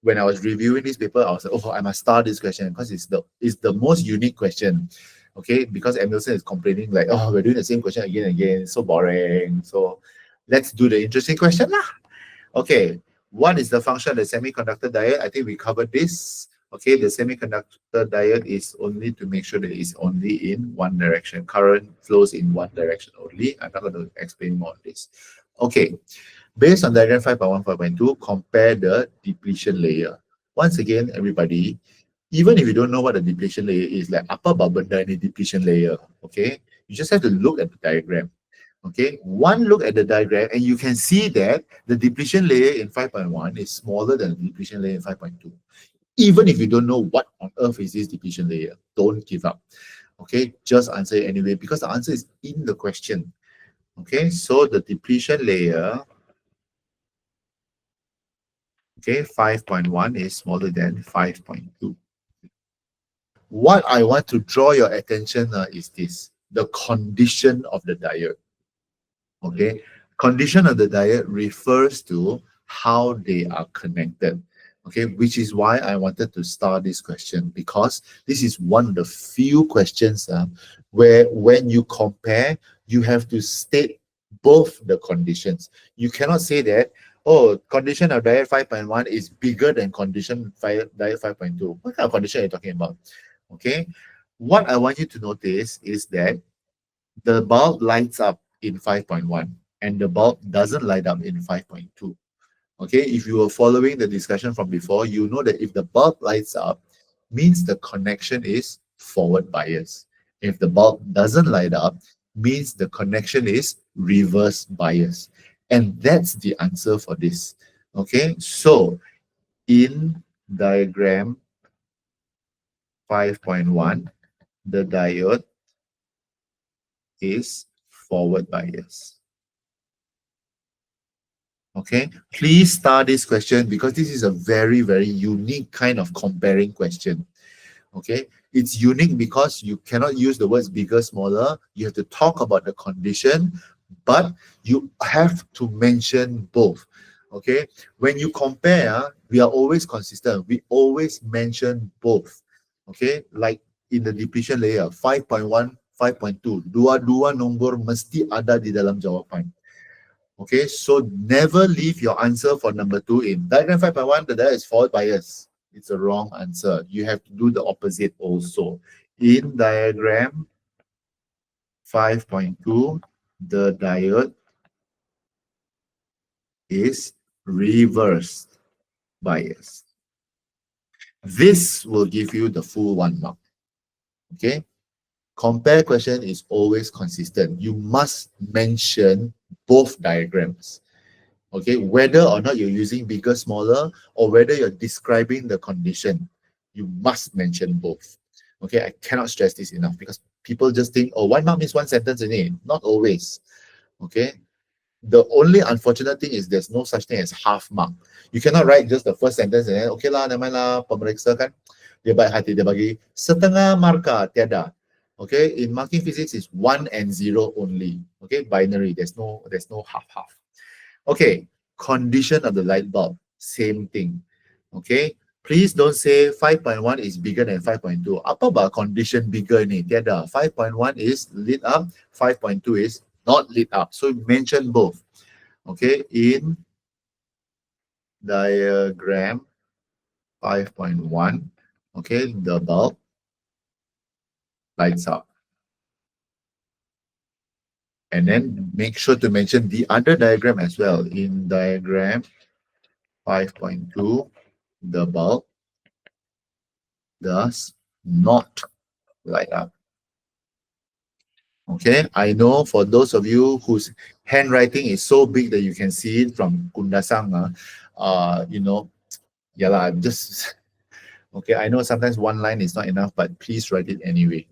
when I was reviewing this paper, I was like, oh, I must start this question because it's the most unique question. Okay, because Emerson is complaining like, oh, we're doing the same question again and again, it's so boring. So let's do the interesting question lah. Okay, what is the function of the semiconductor diode? I think we covered this. Okay, the semiconductor diode is only to make sure that it's only in one direction. Current flows in one direction only. I'm not going to explain more on this. Okay, based on diagram 5.1, 5.2, compare the depletion layer. Once again, everybody, even if you don't know what a depletion layer is, like apa benda ni depletion layer, okay? You just have to look at the diagram. Okay, one look at the diagram and you can see that the depletion layer in 5.1 is smaller than the depletion layer in 5.2. Even if you don't know what on earth is this depletion layer, don't give up. Okay, just answer it anyway because the answer is in the question. Okay, so the depletion layer, okay, 5.1 is smaller than 5.2. What I want to draw your attention is this, the condition of the diode. Okay, condition of the diode refers to how they are connected. Okay, which is why I wanted to start this question because this is one of the few questions where when you compare, you have to state both the conditions. You cannot say that, oh, condition of diode 5.1 is bigger than condition diode 5.2. What kind of condition are you talking about? Okay, what I want you to notice is that the bulb lights up in 5.1 and the bulb doesn't light up in 5.2. Okay, if you were following the discussion from before, you know that if the bulb lights up, means the connection is forward bias. If the bulb doesn't light up, means the connection is reverse bias. And that's the answer for this. Okay, so in diagram 5.1, the diode is forward bias. Okay, please start this question because this is a very, very unique kind of comparing question. Okay, it's unique because you cannot use the words bigger, smaller. You have to talk about the condition, but you have to mention both. Okay, when you compare, we are always consistent. We always mention both. Okay, like in the depletion layer, 5.1, 5.2, dua-dua nombor mesti ada di dalam jawapan. Okay, so never leave your answer for number 2 in. Diagram 5.1, the diode is forward bias. It's a wrong answer. You have to do the opposite also. In diagram 5.2, the diode is reverse bias. This will give you the full 1 mark. Okay, compare question is always consistent. You must mention both diagrams. Okay, whether or not you're using bigger, smaller, or whether you're describing the condition, you must mention both. Okay, I cannot stress this enough because people just think, oh, 1 mark means 1 sentence in it. Not always. Okay, the only unfortunate thing is there's no such thing as half mark. You cannot write just the first sentence and then, okay lah, never mind lah, pemeriksa kan, dia baik hati, dia bagi setengah markah, tiada. Okay, in marking physics, it's 1 and 0 only. Okay, binary, there's no half. Okay, condition of the light bulb, same thing. Okay, please don't say 5.1 is bigger than 5.2. Apa ba condition bigger ni? Tiada. 5.1 is lit up, 5.2 is not lit up. So mention both. Okay, in diagram 5.1, okay, the bulb lights up. And then make sure to mention the other diagram as well. In diagram 5.2, the bulb does not light up. Okay, I know for those of you whose handwriting is so big that you can see it from Kundasang, you know, yeah lah, just, okay, I know sometimes one line is not enough, but please write it anyway.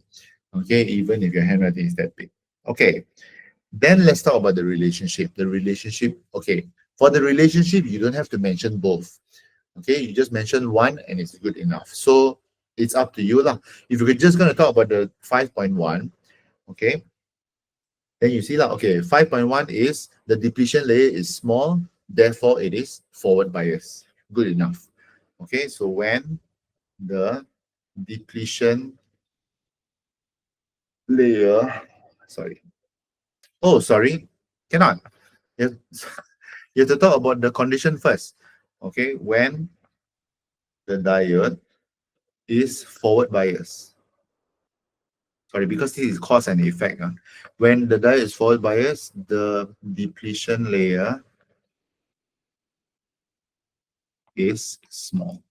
Okay, even if your handwriting is that big. Okay, then let's talk about the relationship. The relationship, okay. For the relationship, you don't have to mention both. Okay, you just mention one and it's good enough. So it's up to you lah. If you're just going to talk about the 5.1, okay, then you see lah. Okay, 5.1 is the depletion layer is small, therefore it is forward bias. Good enough. Okay, so when the depletion layer, sorry. Oh, sorry, cannot. You have, you have to talk about the condition first. Okay, when the diode is forward bias. Sorry, because this is cause and effect. When the diode is forward bias, the depletion layer is small.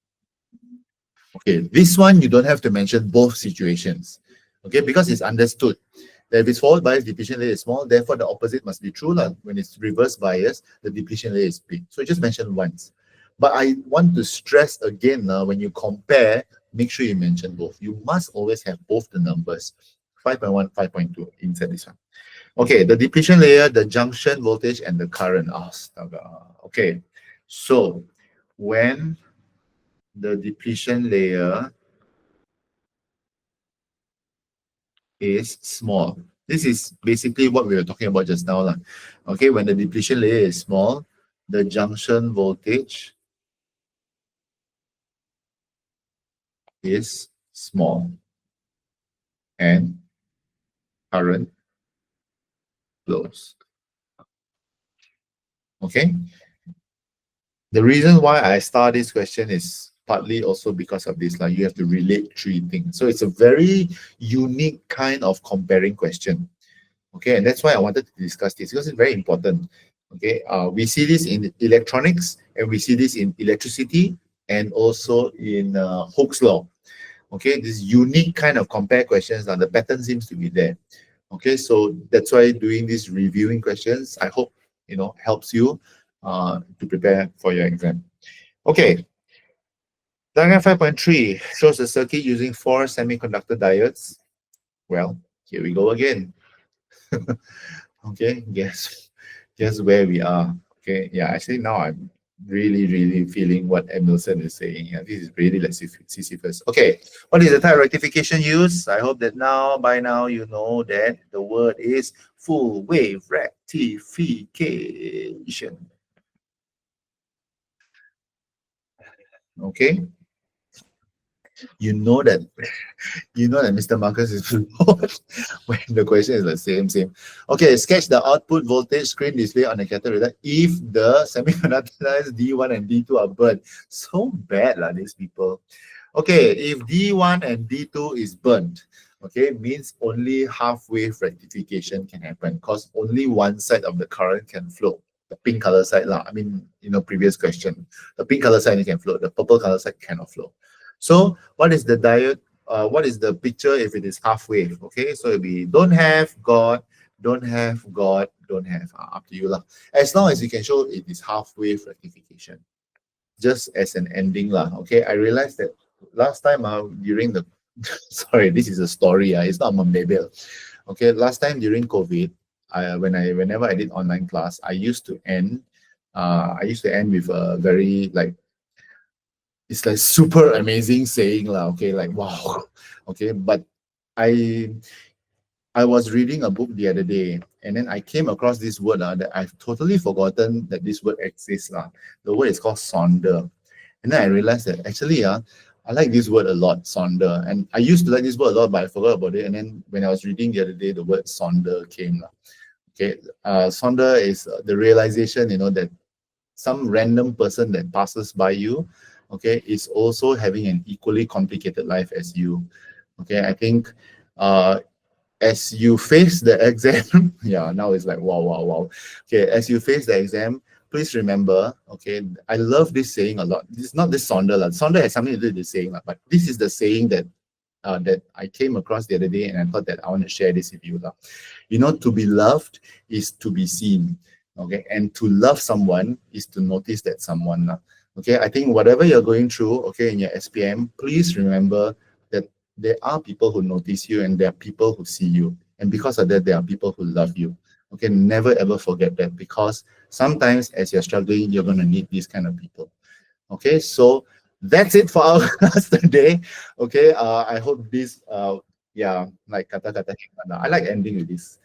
Okay, this one you don't have to mention both situations. Okay, because it's understood that if it's forward bias, depletion layer is small, therefore the opposite must be true. When it's reverse bias, the depletion layer is big. So just mention once. But I want to stress again, when you compare, make sure you mention both. You must always have both the numbers, 5.1, 5.2 inside this one. Okay, the depletion layer, the junction voltage, and the current. Okay, so when the depletion layer is small, this is basically what we were talking about just now. Okay, when the depletion layer is small, the junction voltage is small and current flows. Okay, the reason why I start this question is partly also because of this. You have to relate three things. So it's a very unique kind of comparing question. Okay, and that's why I wanted to discuss this because it's very important. Okay, we see this in electronics and we see this in electricity and also in Hooke's law. Okay, this unique kind of compare questions, and the pattern seems to be there. Okay, so that's why doing these reviewing questions, I hope helps you to prepare for your exam. Okay, diagram 5.3 shows the circuit using 4 semiconductor diodes. Well, here we go again. Okay, guess where we are. Okay, yeah, actually now I'm really feeling what Emilson is saying. Yeah, this is really like Sisyphus. Okay, what is the type of rectification used? I hope that by now you know that the word is full wave rectification. Okay, you know that Mr. Marcus is flawed when the question is the same. Okay, sketch the output voltage screen display on the cathode if the semiconductors D1 and D2 are burnt. So bad, these people. Okay, if D1 and D2 is burnt, okay, means only half wave rectification can happen because only one side of the current can flow. The pink color side, previous question. The pink color side can flow, the purple color side cannot flow. So what is the diode? What is the picture if it is half wave? Okay, so it'll be don't have, got, don't have, got, don't have. Up to you. As long as you can show it is half wave rectification. Just as an ending. Okay, I realized that last time during the sorry, this is a story. It's not Mambebel. Okay, last time during COVID, whenever I did online class, I used to end with a very it's like super amazing saying okay, wow. Okay, but I was reading a book the other day and then I came across this word that I've totally forgotten that this word exists. The word is called sonder. And then I realized that actually I like this word a lot, sonder. And I used to like this word a lot, but I forgot about it. And then when I was reading the other day, the word sonder came. Okay, sonder is the realization, that some random person that passes by you, okay, is also having an equally complicated life as you. Okay, I think as you face the exam, yeah, now it's like wow. Okay, as you face the exam, please remember, okay, I love this saying a lot. This is not this sonder. Sonder has something to do with this saying, but this is the saying that that I came across the other day, and I thought that I want to share this with you. To be loved is to be seen. Okay, and to love someone is to notice that someone. Okay, I think whatever you're going through, okay, in your SPM, please remember that there are people who notice you and there are people who see you. And because of that, there are people who love you. Okay, never ever forget that, because sometimes as you're struggling, you're going to need these kind of people. Okay, so that's it for our class today. Okay, I hope this, yeah, like kata-kata hikmah. I like ending with this.